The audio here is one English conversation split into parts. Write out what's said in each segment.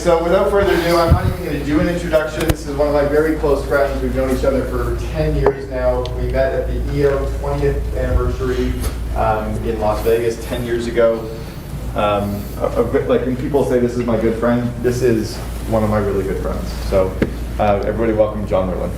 so without further ado, I'm not even going to do an introduction. This is one of my very close friends. We've known each other for 10 years now. We met at the EO 20th anniversary in Las Vegas 10 years ago. Like when people say this is my good friend, this is one of my really good friends. So everybody welcome John Ruhlin.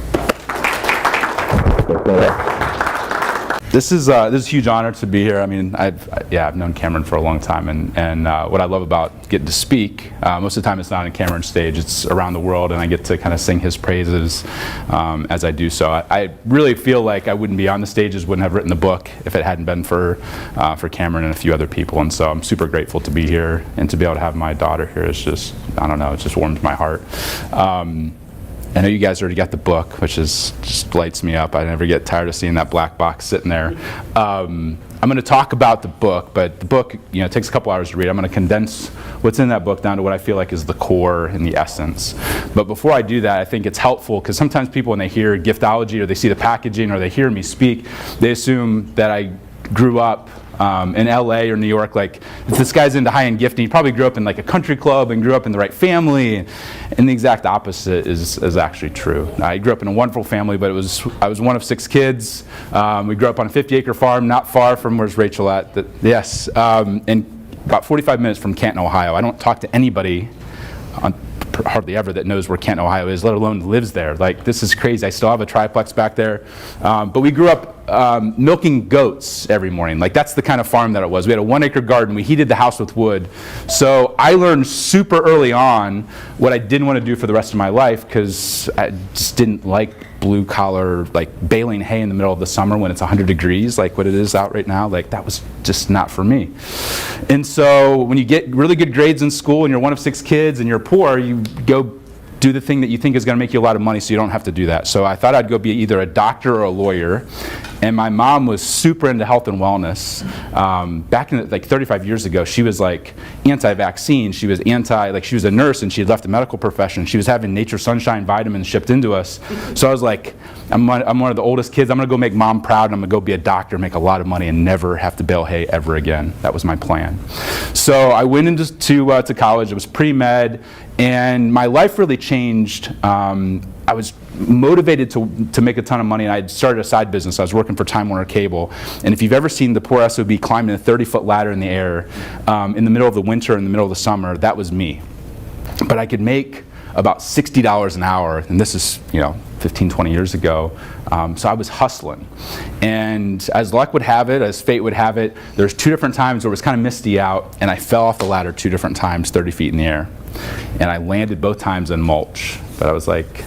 This is a huge honor to be here. I mean, I've known Cameron for a long time, and what I love about getting to speak, most of the time it's not on Cameron's stage, it's around the world, and I get to kind of sing his praises as I do so. I really feel like I wouldn't be on the stages, wouldn't have written the book if it hadn't been for Cameron and a few other people, and so I'm super grateful to be here, and to be able to have my daughter here is just, I don't know, it just warms my heart. I know you guys already got the book, which just lights me up. I never get tired of seeing that black box sitting there. I'm going to talk about the book, but the book, it takes a couple hours to read. I'm going to condense what's in that book down to what I feel like is the core and the essence. But before I do that, I think it's helpful because sometimes people, when they hear Giftology or they see the packaging or they hear me speak, they assume that I grew up in LA or New York, like if this guy's into high-end gifting, he probably grew up in like a country club and grew up in the right family, and the exact opposite is actually true. I grew up in a wonderful family, but I was one of 6 kids. We grew up on a 50-acre farm not far from where's Rachel at? And about 45 minutes from Canton, Ohio. I don't talk to anybody hardly ever that knows where Canton, Ohio is, let alone lives there. Like, this is crazy. I still have a triplex back there. But we grew up milking goats every morning. Like, that's the kind of farm that it was. We had a 1-acre garden. We heated the house with wood. So I learned super early on what I didn't want to do for the rest of my life, because I just didn't like blue collar, like baling hay in the middle of the summer when it's 100 degrees, like what it is out right now. Like, that was just not for me. And so when you get really good grades in school and you're one of 6 kids and you're poor, you go do the thing that you think is going to make you a lot of money so you don't have to do that. So I thought I'd go be either a doctor or a lawyer. And my mom was super into health and wellness. Back in like 35 years ago, she was like anti-vaccine. She was she was a nurse and she had left the medical profession. She was having Nature Sunshine vitamins shipped into us. So I was like, I'm one of the oldest kids. I'm going to go make mom proud, and I'm going to go be a doctor, make a lot of money, and never have to bale hay ever again. That was my plan. So I went into to college. It was pre-med, and my life really changed. I was motivated to make a ton of money, and I had started a side business. I was working for Time Warner Cable, and if you've ever seen the poor SOB climbing a 30-foot ladder in the air in the middle of the winter, in the middle of the summer, that was me. But I could make about $60 an hour, and this is 15, 20 years ago. So I was hustling, and as luck would have it, as fate would have it, there's 2 different times where it was kind of misty out, and I fell off the ladder 2 different times, 30 feet in the air, and I landed both times in mulch. But I was like,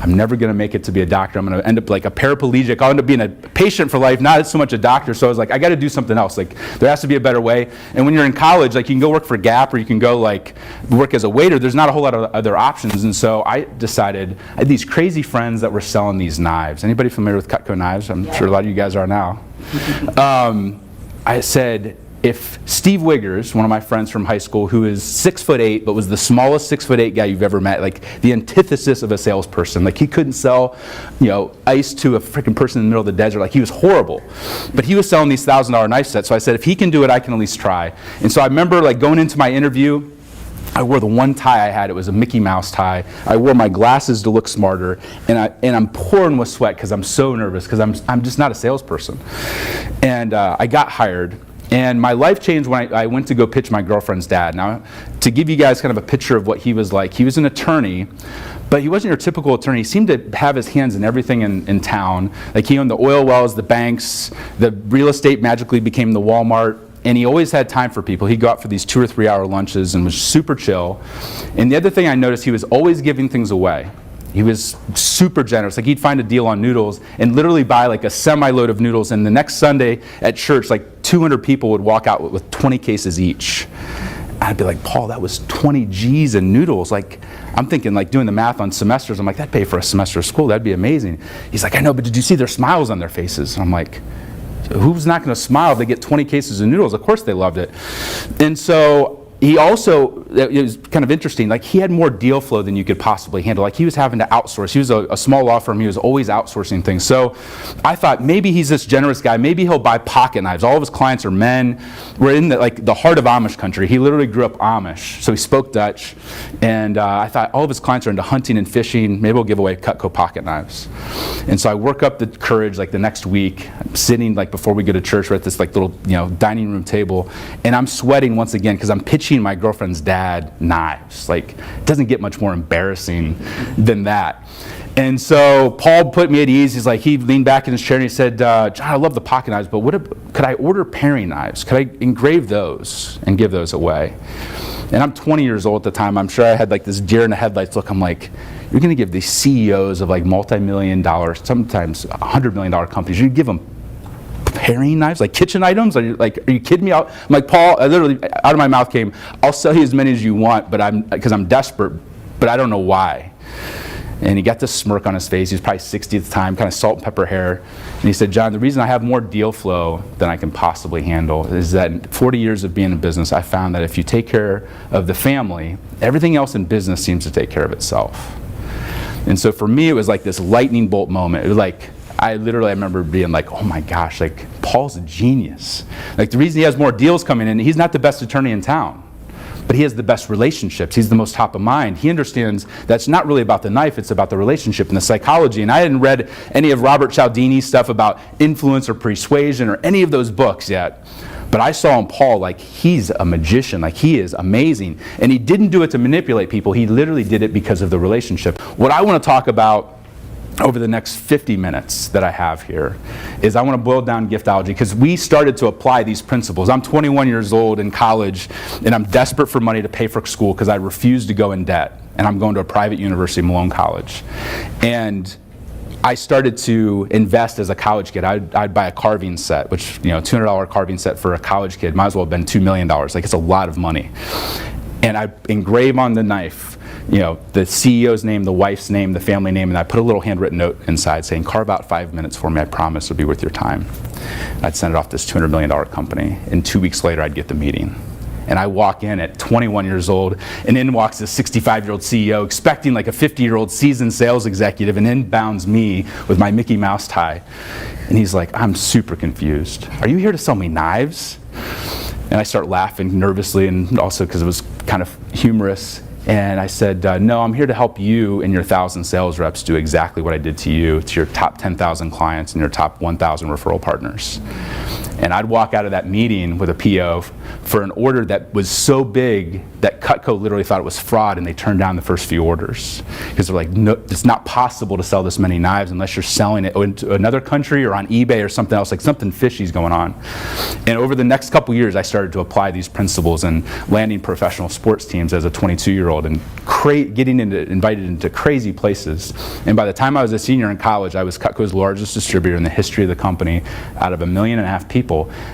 I'm never going to make it to be a doctor. I'm going to end up like a paraplegic. I'll end up being a patient for life, not so much a doctor. So I was like, I got to do something else. Like, there has to be a better way. And when you're in college, like, you can go work for Gap, or you can go like work as a waiter. There's not a whole lot of other options. And so I decided, I had these crazy friends that were selling these knives. Anybody familiar with Cutco knives? I'm sure a lot of you guys are now. I said, if Steve Wiggers, one of my friends from high school, who is 6'8", but was the smallest 6'8" guy you've ever met, like the antithesis of a salesperson, like he couldn't sell, ice to a freaking person in the middle of the desert, like he was horrible. But he was selling these $1,000 knife sets, so I said, if he can do it, I can at least try. And so I remember like going into my interview, I wore the one tie I had. It was a Mickey Mouse tie. I wore my glasses to look smarter, and I'm pouring with sweat because I'm so nervous, because I'm just not a salesperson. And I got hired. And my life changed when I went to go pitch my girlfriend's dad. Now, to give you guys kind of a picture of what he was like, he was an attorney, but he wasn't your typical attorney. He seemed to have his hands in everything in town. Like, he owned the oil wells, the banks, the real estate magically became the Walmart, and he always had time for people. He'd go out for these 2 or 3 hour lunches and was super chill. And the other thing I noticed, he was always giving things away. He was super generous. Like, he'd find a deal on noodles and literally buy like a semi-load of noodles, and the next Sunday at church, like 200 people would walk out with 20 cases each. I'd be like, Paul, that was 20 G's in noodles. Like, I'm thinking, like, doing the math on semesters, I'm like, that'd pay for a semester of school. That'd be amazing. He's like, I know, but did you see their smiles on their faces? And I'm like, who's not going to smile if they get 20 cases of noodles? Of course they loved it. And so he also, it was kind of interesting, like he had more deal flow than you could possibly handle. Like he was having to outsource. He was a small law firm. He was always outsourcing things. So I thought maybe he's this generous guy. Maybe he'll buy pocket knives. All of his clients are men. We're in the heart of Amish country. He literally grew up Amish, so he spoke Dutch. And I thought all of his clients are into hunting and fishing. Maybe we'll give away Cutco pocket knives. And so I work up the courage like the next week. I'm sitting like before we go to church, we're at this like little dining room table, and I'm sweating once again because I'm pitching my girlfriend's dad knives. Like, it doesn't get much more embarrassing than that. And so Paul put me at ease. He's like, he leaned back in his chair and he said, John, I love the pocket knives, but could I order paring knives? Could I engrave those and give those away? And I'm 20 years old at the time. I'm sure I had like this deer in the headlights look. I'm like, you're going to give these CEOs of like multi-million dollar, sometimes $100 million companies, you give them paring knives, like kitchen items? Are you kidding me? I'm like, Paul, I literally, out of my mouth came, I'll sell you as many as you want, because I'm desperate, but I don't know why. And he got this smirk on his face. He was probably 60 at the time, kind of salt and pepper hair. And he said, John, the reason I have more deal flow than I can possibly handle is that in 40 years of being in business, I found that if you take care of the family, everything else in business seems to take care of itself. And so for me, it was like this lightning bolt moment. It was like, I remember being like, oh my gosh, like Paul's a genius. Like the reason he has more deals coming in, he's not the best attorney in town, but he has the best relationships. He's the most top of mind. He understands that's not really about the knife, it's about the relationship and the psychology. And I hadn't read any of Robert Cialdini's stuff about influence or persuasion or any of those books yet. But I saw in Paul, like, he's a magician, like he is amazing. And he didn't do it to manipulate people, he literally did it because of the relationship. What I want to talk about over the next 50 minutes that I have here is I want to boil down Giftology, because we started to apply these principles. I'm 21 years old in college, and I'm desperate for money to pay for school because I refuse to go in debt. And I'm going to a private university, Malone College. And I started to invest as a college kid. I'd buy a carving set, which, $200 carving set for a college kid might as well have been $2 million. Like, it's a lot of money. And I engrave on the knife, the CEO's name, the wife's name, the family name, and I put a little handwritten note inside saying, carve out 5 minutes for me, I promise it'll be worth your time. I'd send it off to this $200 million company, and 2 weeks later I'd get the meeting. And I walk in at 21 years old, and in walks this 65-year-old CEO expecting like a 50-year-old seasoned sales executive, and in bounds me with my Mickey Mouse tie. And he's like, I'm super confused. Are you here to sell me knives? And I start laughing nervously, and also because it was kind of humorous. And I said, no, I'm here to help you and your 1,000 sales reps do exactly what I did to you, to your top 10,000 clients and your top 1,000 referral partners. And I'd walk out of that meeting with a PO for an order that was so big that Cutco literally thought it was fraud, and they turned down the first few orders. Because they're like, no, it's not possible to sell this many knives unless you're selling it into another country or on eBay or something else, like something fishy's going on. And over the next couple years, I started to apply these principles and landing professional sports teams as a 22-year-old and getting invited into crazy places. And by the time I was a senior in college, I was Cutco's largest distributor in the history of the company out of 1.5 million people.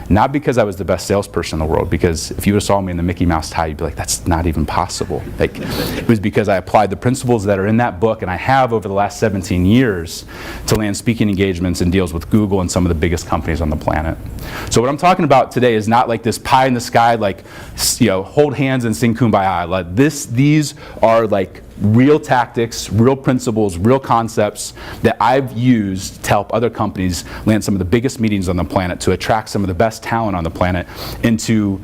Not because I was the best salesperson in the world, because if you would have saw me in the Mickey Mouse tie, you'd be like, that's not even possible. Like, it was because I applied the principles that are in that book, and I have over the last 17 years to land speaking engagements and deals with Google and some of the biggest companies on the planet. So what I'm talking about today is not like this pie in the sky, like, hold hands and sing Kumbaya. Like these are like real tactics, real principles, real concepts that I've used to help other companies land some of the biggest meetings on the planet, to attract some of the best talent on the planet, and to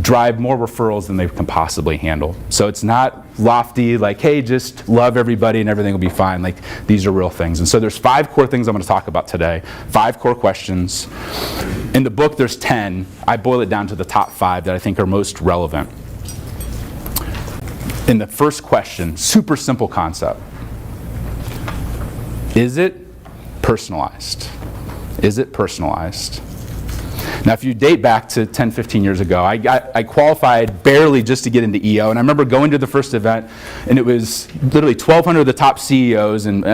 drive more referrals than they can possibly handle. So it's not lofty, like, hey, just love everybody and everything will be fine. Like, these are real things. And so there's 5 core things I'm going to talk about today, 5 core questions. In the book, there's 10. I boil it down to the top 5 that I think are most relevant. In the first question, super simple concept. Is it personalized? Is it personalized? Now, if you date back to 10, 15 years ago, I qualified barely just to get into EO, and I remember going to the first event, and it was literally 1,200 of the top CEOs and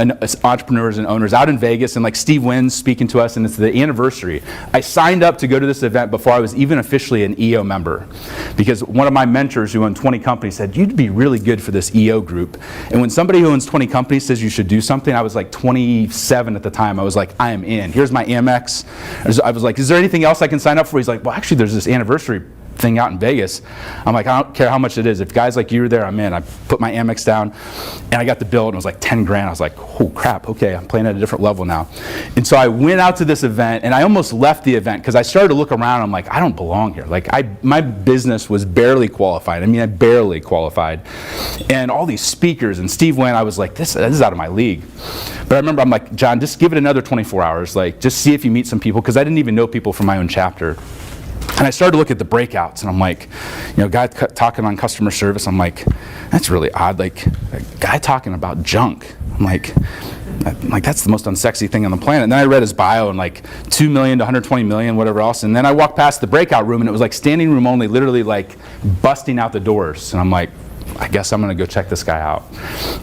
entrepreneurs and owners out in Vegas, and like Steve Wynn's speaking to us, and it's the anniversary. I signed up to go to this event before I was even officially an EO member, because one of my mentors who owned 20 companies said, you'd be really good for this EO group. And when somebody who owns 20 companies says you should do something, I was like 27 at the time. I was like, I am in. Here's my Amex. I was like, is there anything else I can sign up for? He's like, well, actually, there's this anniversary thing out in Vegas. I'm like, I don't care how much it is. If guys like you are there, I'm in. I put my Amex down, and I got the bill, and it was like 10 grand. I was like, oh crap, okay, I'm playing at a different level now. And so I went out to this event, and I almost left the event because I started to look around. I'm like, I don't belong here. Like, my business was barely qualified. I mean, I barely qualified. And all these speakers, and Steve went, I was like, this is out of my league. But I remember, I'm like, John, just give it another 24 hours. Like, just see if you meet some people, because I didn't even know people from my own chapter. And I started to look at the breakouts, and I'm like, guy talking on customer service, I'm like, that's really odd. Like, a guy talking about junk. I'm like, that's the most unsexy thing on the planet. And then I read his bio, and like 2 million to 120 million, whatever else. And then I walked past the breakout room, and it was like standing room only, literally like busting out the doors. And I'm like, I guess I'm gonna go check this guy out.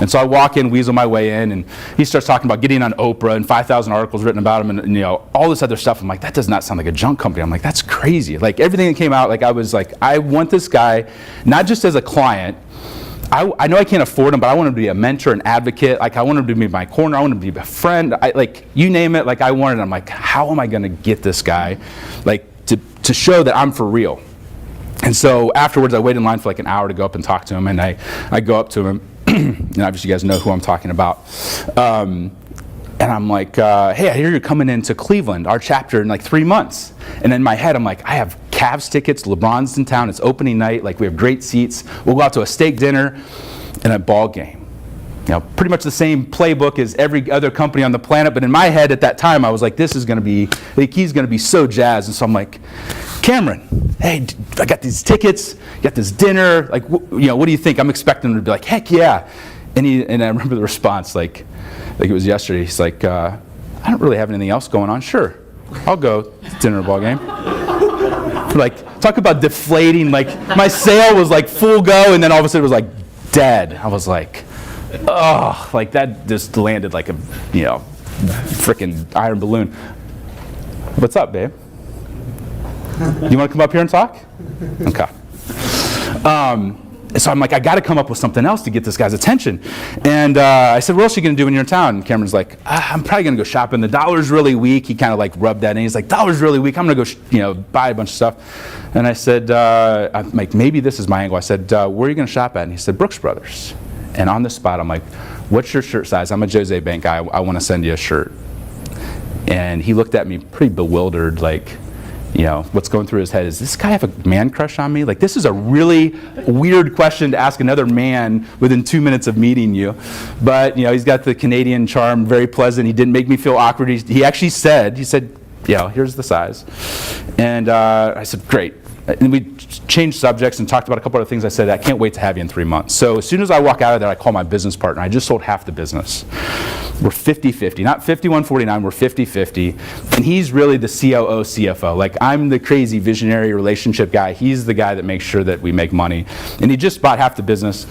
And so I walk in, weasel my way in, and he starts talking about getting on Oprah and 5,000 articles written about him, and all this other stuff. I'm like, that does not sound like a junk company. I'm like, that's crazy. Like, everything that came out, like, I was like, I want this guy not just as a client. I know I can't afford him, but I want him to be a mentor, an advocate. Like, I want him to be in my corner. I want him to be a friend. Like, you name it. Like, I wanted. I'm like, how am I gonna get this guy, like, to show that I'm for real? And so afterwards, I waited in line for like an hour to go up and talk to him, and I go up to him, and obviously you guys know who I'm talking about. And I'm like, hey, I hear you're coming into Cleveland, our chapter, in like 3 months. And in my head, I'm like, I have Cavs tickets, LeBron's in town, it's opening night, like, we have great seats. We'll go out to a steak dinner and a ball game. Pretty much the same playbook as every other company on the planet, but in my head at that time, I was like, this is gonna be, like, he's gonna be so jazzed. And so I'm like, Cameron, hey, I got these tickets, got this dinner, like, what do you think? I'm expecting him to be like, heck yeah. And I remember the response, like it was yesterday. He's like, I don't really have anything else going on. Sure, I'll go to dinner and ball game. Like, talk about deflating. Like, my sale was like full go, and then all of a sudden it was like dead. I was like, oh, like that just landed like a, freaking iron balloon. What's up, babe? You want to come up here and talk? Okay. So I'm like, I got to come up with something else to get this guy's attention. And I said, what else are you going to do when you're in town? And Cameron's like, I'm probably going to go shopping. The dollar's really weak. He kind of like rubbed that in. He's like, dollar's really weak. I'm going to go, buy a bunch of stuff. And I said, I'm like, maybe this is my angle. I said, where are you going to shop at? And he said, Brooks Brothers. And on the spot, I'm like, what's your shirt size? I'm a Jose Bank guy. I want to send you a shirt. And he looked at me pretty bewildered, like, what's going through his head is, this guy have a man crush on me? Like, this is a really weird question to ask another man within 2 minutes of meeting you. But, he's got the Canadian charm, very pleasant. He didn't make me feel awkward. He actually said, here's the size. And I said, great. And we changed subjects and talked about a couple other things. I said, I can't wait to have you in 3 months. So as soon as I walk out of there, I call my business partner. I just sold half the business. We're 50-50, not 51-49, we're 50-50. And he's really the COO, CFO. Like, I'm the crazy visionary relationship guy. He's the guy that makes sure that we make money. And he just bought half the business.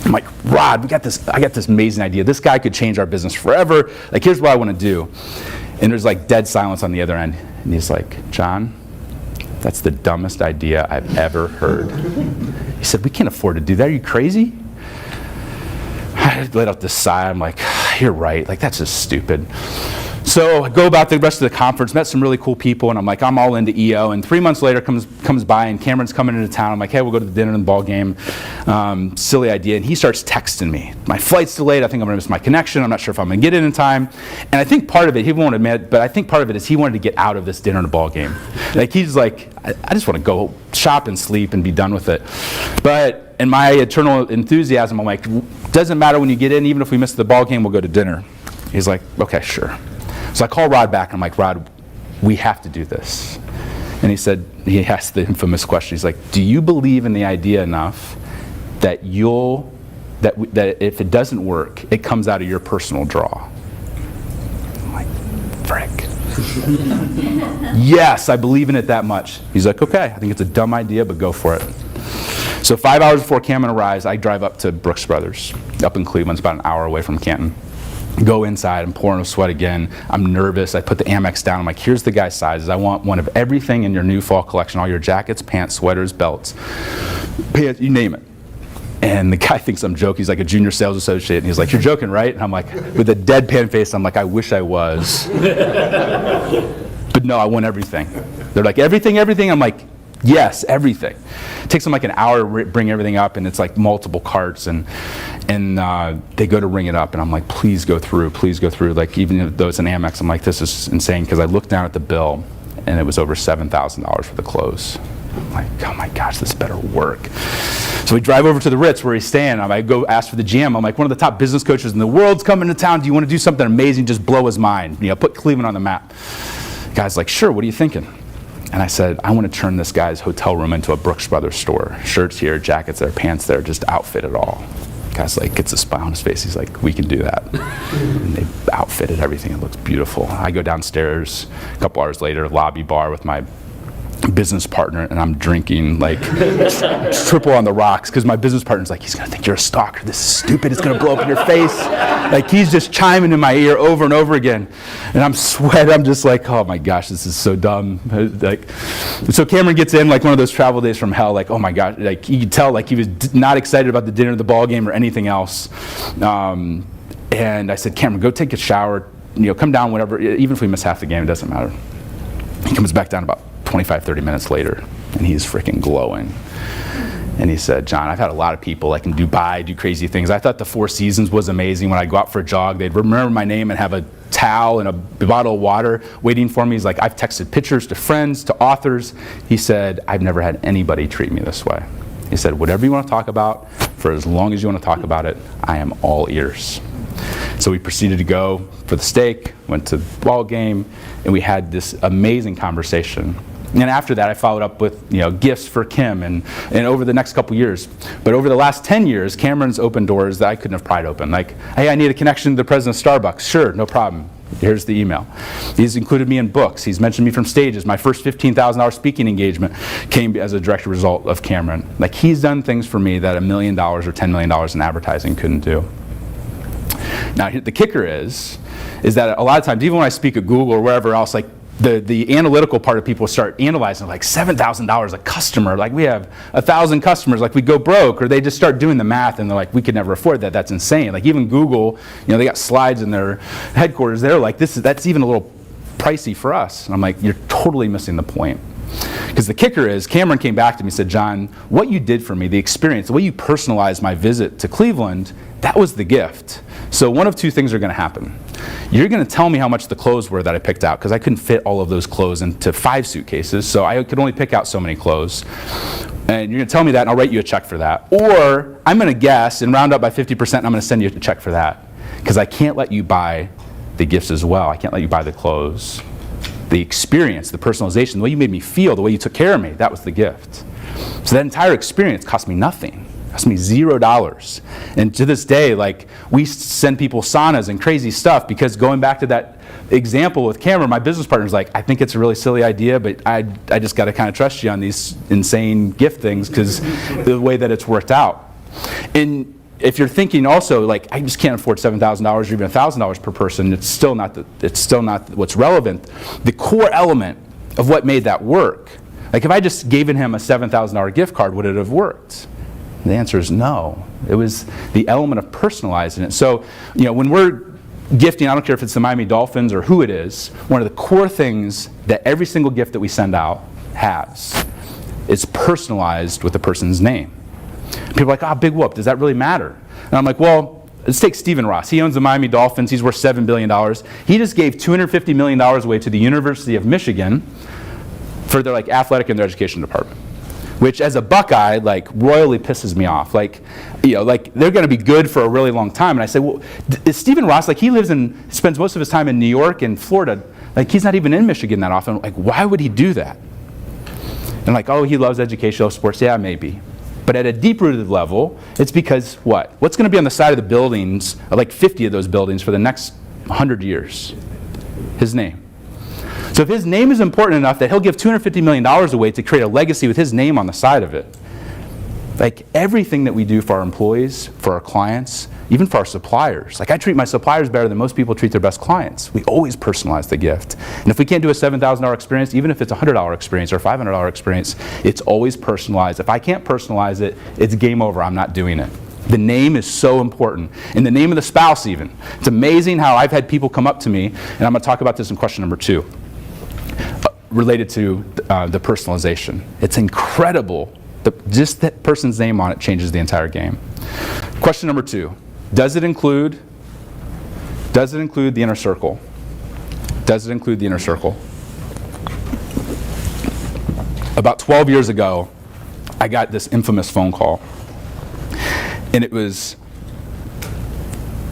I'm like, Rod, I got this amazing idea. This guy could change our business forever. Like, here's what I want to do. And there's like dead silence on the other end. And he's like, John, that's the dumbest idea I've ever heard. He said, we can't afford to do that. Are you crazy? I let out this sigh. I'm like, you're right. Like, that's just stupid. So I go about the rest of the conference, met some really cool people, and I'm like, I'm all into EO. And 3 months later comes by, and Cameron's coming into town. I'm like, hey, we'll go to the dinner and the ball game. Silly idea. And he starts texting me. My flight's delayed. I think I'm going to miss my connection. I'm not sure if I'm going to get in time. And I think part of it, he won't admit, but I think part of it is he wanted to get out of this dinner and a ball game. Like, he's like, I just want to go shop and sleep and be done with it. But in my eternal enthusiasm, I'm like, doesn't matter when you get in. Even if we miss the ball game, we'll go to dinner. He's like, okay, sure. So I call Rod back, and I'm like, Rod, we have to do this. And he asked the infamous question. He's like, do you believe in the idea enough that that if it doesn't work, it comes out of your personal draw? I'm like, frick. Yes, I believe in it that much. He's like, okay, I think it's a dumb idea, but go for it. So 5 hours before Cameron arrives, I drive up to Brooks Brothers, up in Cleveland. It's about an hour away from Canton. Go inside, I'm pouring a sweat again. I'm nervous. I put the Amex down. I'm like, here's the guy's sizes. I want one of everything in your new fall collection, all your jackets, pants, sweaters, belts, pants, you name it. And the guy thinks I'm joking. He's like a junior sales associate. And he's like, you're joking, right? And I'm like, with a deadpan face, I'm like, I wish I was. But no, I want everything. They're like, everything? I'm like, Yes, everything. It takes them like an hour to bring everything up, and it's like multiple carts, and they go to ring it up, and I'm like, please go through. Like, even though it's an Amex, I'm like, this is insane, because I looked down at the bill, and it was over $7,000 for the close. I'm like, oh my gosh, this better work. So we drive over to the Ritz where he's staying. I go ask for the GM. I'm like, one of the top business coaches in the world's coming to town. Do you want to do something amazing? Just blow his mind. Put Cleveland on the map. The guy's like, sure, what are you thinking? And I said, I want to turn this guy's hotel room into a Brooks Brothers store. Shirts here, jackets there, pants there, just outfit it all. The guy's like, gets a smile on his face. He's like, we can do that. And they outfitted everything. It looks beautiful. I go downstairs a couple hours later, lobby bar with my business partner, and I'm drinking like triple on the rocks, because my business partner's like, he's gonna think you're a stalker. This is stupid. It's gonna blow up in your face. Like, he's just chiming in my ear over and over again, and I'm sweating. I'm just like, oh my gosh, this is so dumb. Like, so Cameron gets in like one of those travel days from hell. Like, oh my god, like you could tell like he was not excited about the dinner, the ball game, or anything else. And I said, Cameron, go take a shower. Come down whenever. Even if we miss half the game, it doesn't matter. He comes back down about 25, 30 minutes later, and he's freaking glowing. And he said, John, I've had a lot of people like in Dubai do crazy things. I thought the Four Seasons was amazing. When I go out for a jog, they'd remember my name and have a towel and a bottle of water waiting for me. He's like, I've texted pictures to friends, to authors. He said, I've never had anybody treat me this way. He said, whatever you want to talk about, for as long as you want to talk about it, I am all ears. So we proceeded to go for the steak, went to the ball game, and we had this amazing conversation. And after that, I followed up with gifts for Kim and over the next couple years. But over the last 10 years, Cameron's opened doors that I couldn't have pried open. Like, hey, I need a connection to the president of Starbucks. Sure, no problem. Here's the email. He's included me in books. He's mentioned me from stages. My first $15,000 speaking engagement came as a direct result of Cameron. Like, he's done things for me that $1 million or $10 million in advertising couldn't do. Now, the kicker is that a lot of times, even when I speak at Google or wherever else, like, the analytical part of people start analyzing, like $7,000 a customer, like we have 1,000 customers, like we go broke, or they just start doing the math and they're like, we could never afford that. That's insane. Like, even Google, they got slides in their headquarters. They're like, that's even a little pricey for us. And I'm like, you're totally missing the point. Because the kicker is, Cameron came back to me and said, John, what you did for me, the experience, the way you personalized my visit to Cleveland, that was the gift. So one of two things are going to happen. You're going to tell me how much the clothes were that I picked out, because I couldn't fit all of those clothes into 5 suitcases, so I could only pick out so many clothes. And you're going to tell me that, and I'll write you a check for that. Or I'm going to guess and round up by 50%, and I'm going to send you a check for that. Because I can't let you buy the gifts as well. I can't let you buy the clothes. The experience, the personalization, the way you made me feel, the way you took care of me, that was the gift. So that entire experience cost me nothing. It cost me $0. And to this day, like, we send people saunas and crazy stuff, because going back to that example with Cameron, my business partner's like, I think it's a really silly idea, but I just got to kind of trust you on these insane gift things, because the way that it's worked out. And if you're thinking also, like, I just can't afford $7,000 or even $1,000 per person, it's still not what's relevant. The core element of what made that work, like, if I just gave him a $7,000 gift card, would it have worked? The answer is no. It was the element of personalizing it. So, when we're gifting, I don't care if it's the Miami Dolphins or who it is, one of the core things that every single gift that we send out has is personalized with the person's name. People are like, oh, big whoop, does that really matter? And I'm like, well, let's take Stephen Ross. He owns the Miami Dolphins. He's worth $7 billion. He just gave $250 million away to the University of Michigan for their athletic and their education department, which as a Buckeye, royally pisses me off. They're going to be good for a really long time. And I say, well, is Stephen Ross, he spends most of his time in New York and Florida. He's not even in Michigan that often. Why would he do that? And oh, he loves educational sports. Yeah, maybe. But at a deep-rooted level, it's because what? What's going to be on the side of the buildings, 50 of those buildings for the next 100 years? His name. So if his name is important enough that he'll give $250 million away to create a legacy with his name on the side of it, everything that we do for our employees, for our clients, even for our suppliers. I treat my suppliers better than most people treat their best clients. We always personalize the gift. And if we can't do a $7,000 experience, even if it's a $100 experience or a $500 experience, it's always personalized. If I can't personalize it, it's game over. I'm not doing it. The name is so important. And the name of the spouse even. It's amazing how I've had people come up to me, and I'm going to talk about this in question number 2. related to the personalization. It's incredible. Just that person's name on it changes the entire game. Question number 2, does it include the inner circle? Does it include the inner circle? About 12 years ago, I got this infamous phone call, and it was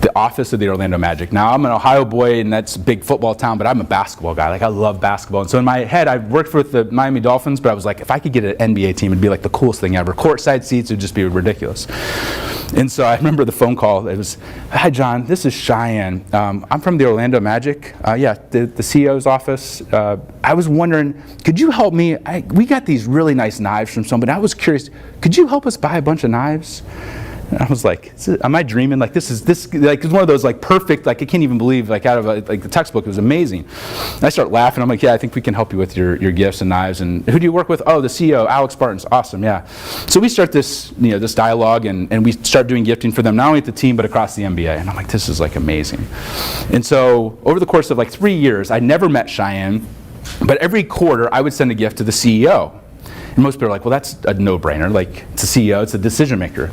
the office of the Orlando Magic. Now, I'm an Ohio boy, and that's a big football town, but I'm a basketball guy. Like, I love basketball. And so in my head, I worked with the Miami Dolphins, but I was like, if I could get an NBA team, it'd be like the coolest thing ever. Courtside seats would just be ridiculous. And so I remember the phone call. It was, hi, John, this is Cheyenne. I'm from the Orlando Magic. The CEO's office. I was wondering, could you help me? We got these really nice knives from somebody. I was curious, could you help us buy a bunch of knives? And I was like, am I dreaming? Like, this like, it's one of those, like, perfect, like, I can't even believe, like, out of like the textbook. It was amazing. And I start laughing. I'm like, yeah, I think we can help you with your gifts and knives. And who do you work with? Oh, the CEO, Alex Barton's. Awesome, yeah. So we start this, this dialogue, and we start doing gifting for them, not only at the team, but across the NBA. And I'm like, this is, like, amazing. And so over the course of, like, 3 years, I never met Cheyenne, but every quarter, I would send a gift to the CEO. And most people are like, well, that's a no-brainer. Like, it's a CEO, it's a decision maker.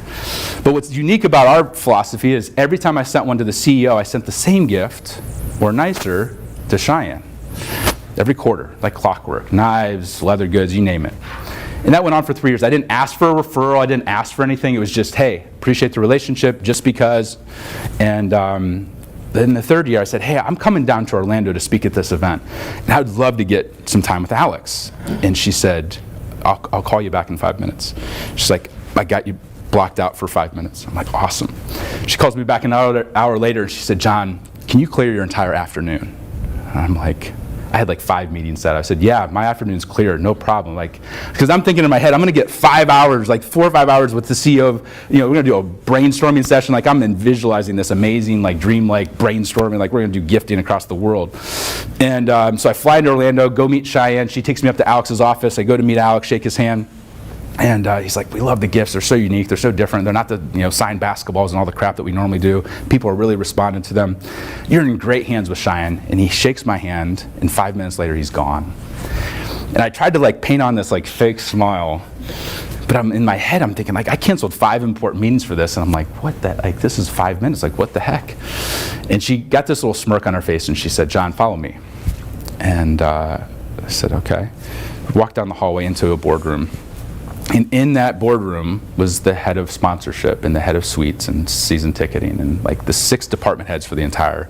But what's unique about our philosophy is every time I sent one to the CEO, I sent the same gift, or nicer, to Cheyenne. Every quarter, like clockwork, knives, leather goods, you name it. And that went on for 3 years. I didn't ask for a referral, I didn't ask for anything. It was just, hey, appreciate the relationship, just because. And then the third year, I said, hey, I'm coming down to Orlando to speak at this event, and I would love to get some time with Alex. And she said, I'll call you back in 5 minutes. She's like, I got you blocked out for 5 minutes. I'm like, awesome. She calls me back an hour later, and she said, John, can you clear your entire afternoon? And I'm like, I had like 5 meetings set. I said, yeah, my afternoon's clear, no problem. Like, because I'm thinking in my head, I'm gonna get 5 hours, like 4 or 5 hours with the CEO of, we're gonna do a brainstorming session. Like, I'm visualizing this amazing, like, dream-like brainstorming, like we're gonna do gifting across the world. And so I fly into Orlando, go meet Cheyenne. She takes me up to Alex's office. I go to meet Alex, shake his hand. And he's like, we love the gifts. They're so unique. They're so different. They're not the signed basketballs and all the crap that we normally do. People are really responding to them. You're in great hands with Cheyenne. And he shakes my hand, and 5 minutes later, he's gone. And I tried to, like, paint on this, like, fake smile. But in my head, I'm thinking, like, I canceled 5 important meetings for this. And I'm like, what the, like, this is 5 minutes. Like, what the heck? And she got this little smirk on her face, and she said, John, follow me. And I said, okay. We walked down the hallway into a boardroom. And in that boardroom was the head of sponsorship and the head of suites and season ticketing and, like, the 6 department heads for the entire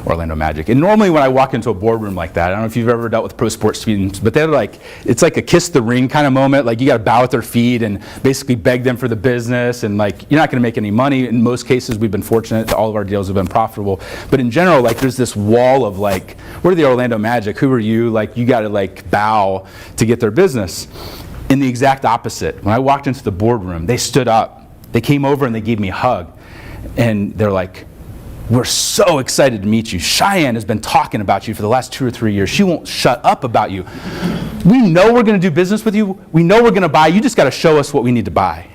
Orlando Magic. And normally when I walk into a boardroom like that, I don't know if you've ever dealt with pro sports teams, but they're like, it's like a kiss the ring kind of moment. Like, you got to bow at their feet and basically beg them for the business. And, like, you're not going to make any money. In most cases, we've been fortunate. All of our deals have been profitable. But in general, like, there's this wall of, like, we're the Orlando Magic. Who are you? Like, you got to, like, bow to get their business. In the exact opposite, when I walked into the boardroom, they stood up, they came over and they gave me a hug. And they're like, we're so excited to meet you. Cheyenne has been talking about you for the last 2 or 3 years. She won't shut up about you. We know we're gonna do business with you. We know we're gonna buy. You just gotta show us what we need to buy.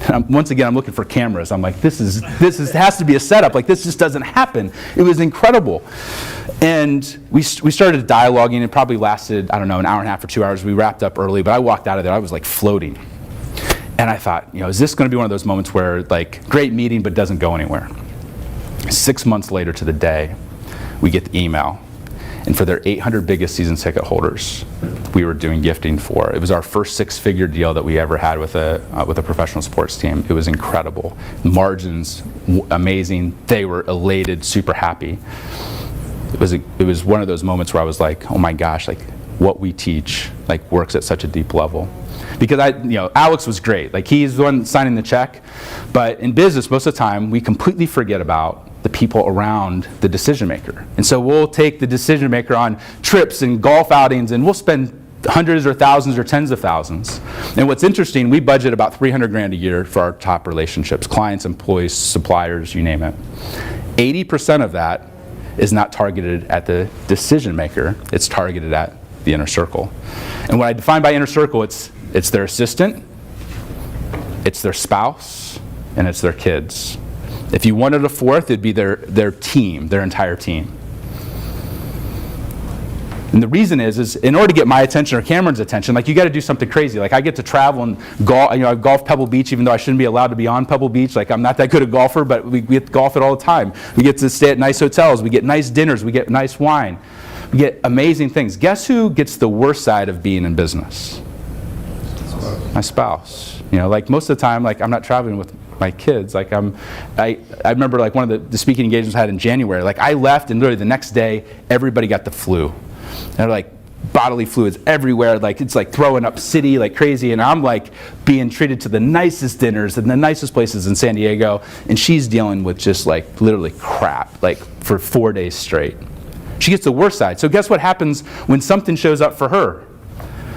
And once again, I'm looking for cameras. I'm like, this has to be a setup. Like, this just doesn't happen. It was incredible. And we started dialoguing. It probably lasted, I don't know, an hour and a half or 2 hours. We wrapped up early, but I walked out of there. I was, like, floating. And I thought, is this going to be one of those moments where, like, great meeting, but doesn't go anywhere? 6 months later to the day, we get the email. And for their 800 biggest season ticket holders, we were doing gifting for. It was our first 6-figure deal that we ever had with a professional sports team. It was incredible. Margins, amazing. They were elated, super happy. It was one of those moments where I was like, oh my gosh, like, what we teach, like, works at such a deep level. Because Alex was great. Like, he's the one signing the check. But in business, most of the time, we completely forget about the people around the decision maker. And so we'll take the decision maker on trips and golf outings, and we'll spend hundreds or thousands or tens of thousands. And what's interesting, we budget about $300,000 a year for our top relationships, clients, employees, suppliers, you name it. 80% of that is not targeted at the decision maker, it's targeted at the inner circle. And what I define by inner circle, it's their assistant, it's their spouse, and it's their kids. If you wanted a fourth, it'd be their team, their entire team. And the reason is in order to get my attention or Cameron's attention, like you got to do something crazy. Like I get to travel and golf, I golf Pebble Beach, even though I shouldn't be allowed to be on Pebble Beach. Like I'm not that good a golfer, but we get to golf it all the time. We get to stay at nice hotels. We get nice dinners. We get nice wine. We get amazing things. Guess who gets the worst side of being in business? My spouse. Like most of the time, like I'm not traveling with my kids. Like I remember like one of the speaking engagements I had in January. Like I left and literally the next day, everybody got the flu. And like bodily fluids everywhere. Like it's like throwing up city like crazy. And I'm like being treated to the nicest dinners and the nicest places in San Diego. And she's dealing with just like literally crap, like for 4 days straight. She gets the worst side. So guess what happens when something shows up for her?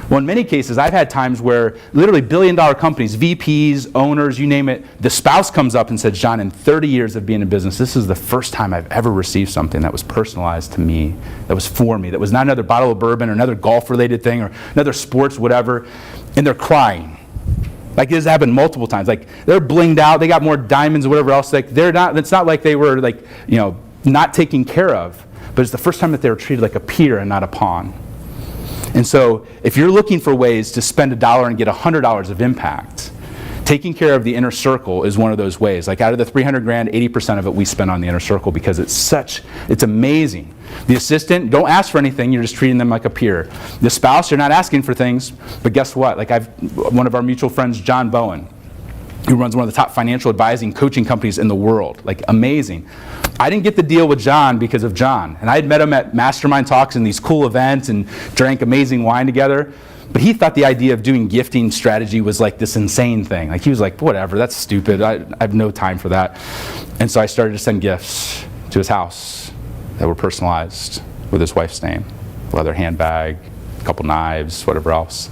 Well, in many cases, I've had times where literally billion-dollar companies, VPs, owners, you name it, the spouse comes up and says, John, in 30 years of being in business, this is the first time I've ever received something that was personalized to me, that was for me, that was not another bottle of bourbon or another golf-related thing or another sports, whatever, and they're crying. Like this has happened multiple times. Like they're blinged out, they got more diamonds or whatever else. Like they're not, it's not like they were like, not taken care of, but it's the first time that they were treated like a peer and not a pawn. And so if you're looking for ways to spend $1 and get $100 of impact, taking care of the inner circle is one of those ways. Like out of the 300 grand, 80% of it we spend on the inner circle because it's amazing. The assistant, don't ask for anything, you're just treating them like a peer. The spouse, you're not asking for things, but guess what? Like one of our mutual friends, John Bowen, who runs one of the top financial advising coaching companies in the world. Like amazing. I didn't get the deal with John because of John. And I had met him at mastermind talks and these cool events and drank amazing wine together. But he thought the idea of doing gifting strategy was like this insane thing. Like he was like, whatever, that's stupid. I have no time for that. And so I started to send gifts to his house that were personalized with his wife's name. Leather handbag, a couple knives, whatever else.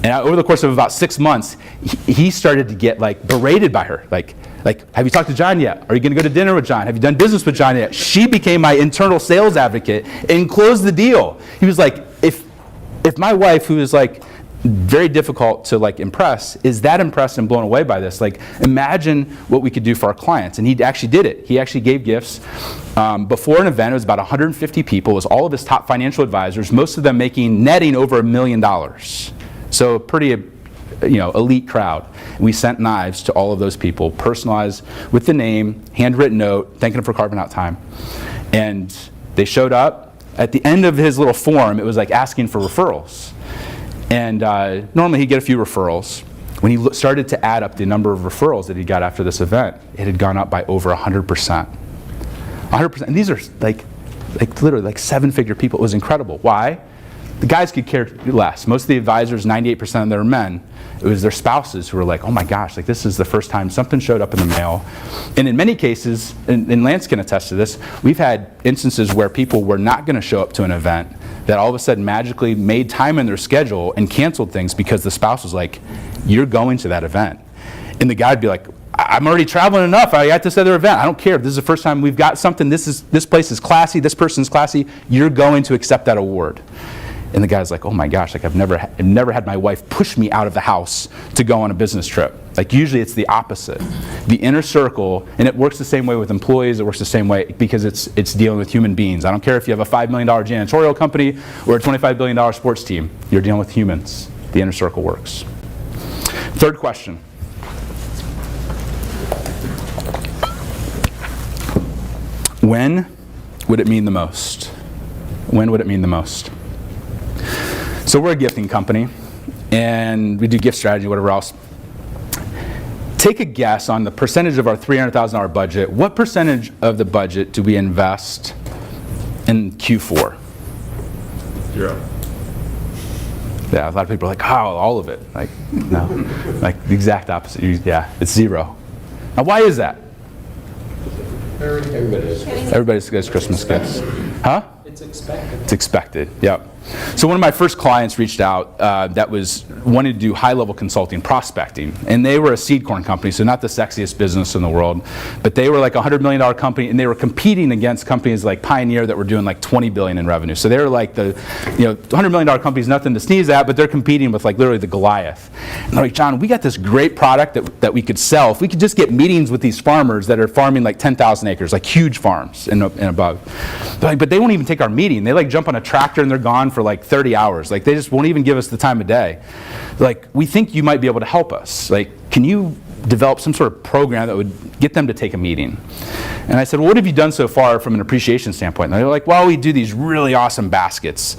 And over the course of about 6 months, he started to get like berated by her. Like, have you talked to John yet? Are you going to go to dinner with John? Have you done business with John yet? She became my internal sales advocate and closed the deal. He was like, if my wife, who is like very difficult to like impress, is that impressed and blown away by this, like imagine what we could do for our clients. And he actually did it. He actually gave gifts. Before an event, it was about 150 people. It was all of his top financial advisors, most of them netting over $1 million. So a pretty elite crowd. We sent knives to all of those people, personalized with the name, handwritten note, thanking them for carving out time. And they showed up. At the end of his little form, it was like asking for referrals. And normally he'd get a few referrals. When he started to add up the number of referrals that he got after this event, it had gone up by over 100%. 100%. And these are like literally like 7-figure people. It was incredible. Why? The guys could care less. Most of the advisors, 98% of them are men. It was their spouses who were like, oh my gosh, like this is the first time something showed up in the mail. And in many cases, and Lance can attest to this, we've had instances where people were not going to show up to an event that all of a sudden magically made time in their schedule and canceled things because the spouse was like, you're going to that event. And the guy would be like, I'm already traveling enough. I got this other event. I don't care. This is the first time we've got something. This place is classy. This person's classy. You're going to accept that award. And the guy's like, oh my gosh, like I've never had my wife push me out of the house to go on a business trip. Like usually it's the opposite. The inner circle, and it works the same way with employees, it works the same way because it's dealing with human beings. I don't care if you have a $5 million janitorial company or a $25 billion sports team. You're dealing with humans. The inner circle works. Third question. When would it mean the most? When would it mean the most? So we're a gifting company, and we do gift strategy, whatever else. Take a guess on the percentage of our $300,000 budget. What percentage of the budget do we invest in Q4? 0. Yeah, a lot of people are like, oh, all of it. Like, no, like the exact opposite. Yeah, it's 0. Now, why is that? Everybody Everybody gets Christmas gifts. Huh? It's expected. It's expected, yep. So one of my first clients reached out that was wanting to do high-level consulting, prospecting, and they were a seed corn company, so not the sexiest business in the world, but they were like a $100 million company, and they were competing against companies like Pioneer that were doing like $20 billion in revenue. So they were like the, $100 million companies, nothing to sneeze at, but they're competing with like literally the Goliath. And they're like, John, we got this great product that we could sell. If we could just get meetings with these farmers that are farming like 10,000 acres, like huge farms and above. They're like, but they won't even take our meeting. They like jump on a tractor and they're gone for like 30 hours. Like they just won't even give us the time of day. Like, we think you might be able to help us. Like, can you develop some sort of program that would get them to take a meeting? And I said, well, what have you done so far from an appreciation standpoint? And they're like, well, we do these really awesome baskets.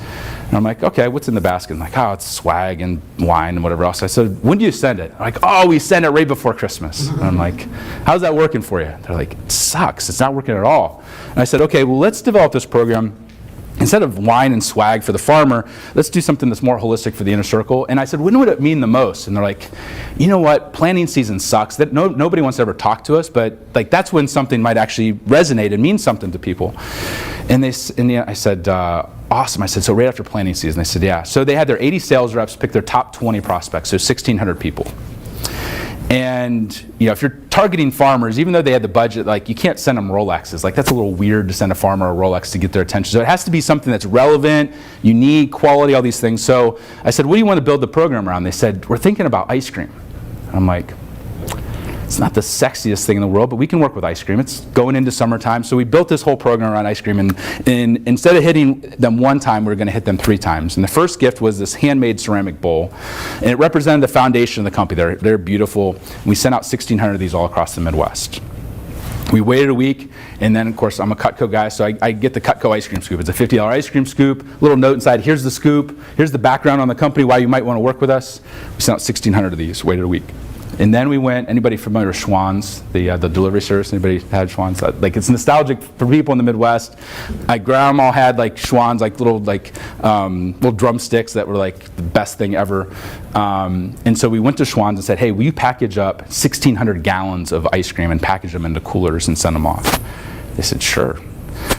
And I'm like, okay, what's in the basket? And like, oh, it's swag and wine and whatever else. I said, when do you send it? Like, oh, we send it right before Christmas. And I'm like, how's that working for you? They're like, it sucks. It's not working at all. And I said, okay, well, let's develop this program. Instead of wine and swag for the farmer, let's do something that's more holistic for the inner circle. And I said, when would it mean the most? And they're like, you know what, planting season sucks. That nobody wants to ever talk to us, but like that's when something might actually resonate and mean something to people. And I said, awesome. I said, so right after planting season? They said, yeah. So they had their 80 sales reps pick their top 20 prospects, so 1,600 people. And if you're targeting farmers, even though they had the budget, like you can't send them Rolexes. Like that's a little weird to send a farmer a Rolex to get their attention. So it has to be something that's relevant, unique, quality, all these things. So I said, what do you want to build the program around? They said, we're thinking about ice cream. And I'm like, it's not the sexiest thing in the world, but we can work with ice cream. It's going into summertime. So we built this whole program around ice cream. And instead of hitting them one time, we were going to hit them 3 times. And the first gift was this handmade ceramic bowl. And it represented the foundation of the company. They're beautiful. We sent out 1,600 of these all across the Midwest. We waited a week, and then, of course, I'm a Cutco guy, so I get the Cutco ice cream scoop. It's a $50 ice cream scoop, little note inside, here's the scoop, here's the background on the company, why you might want to work with us. We sent out 1,600 of these, waited a week. And then we went, anybody familiar with Schwann's, the delivery service? Anybody had Schwann's? Like it's nostalgic for people in the Midwest. My grandma had like Schwann's, like little drumsticks that were like the best thing ever. And so we went to Schwann's and said, hey, will you package up 1,600 gallons of ice cream and package them into coolers and send them off? They said, sure.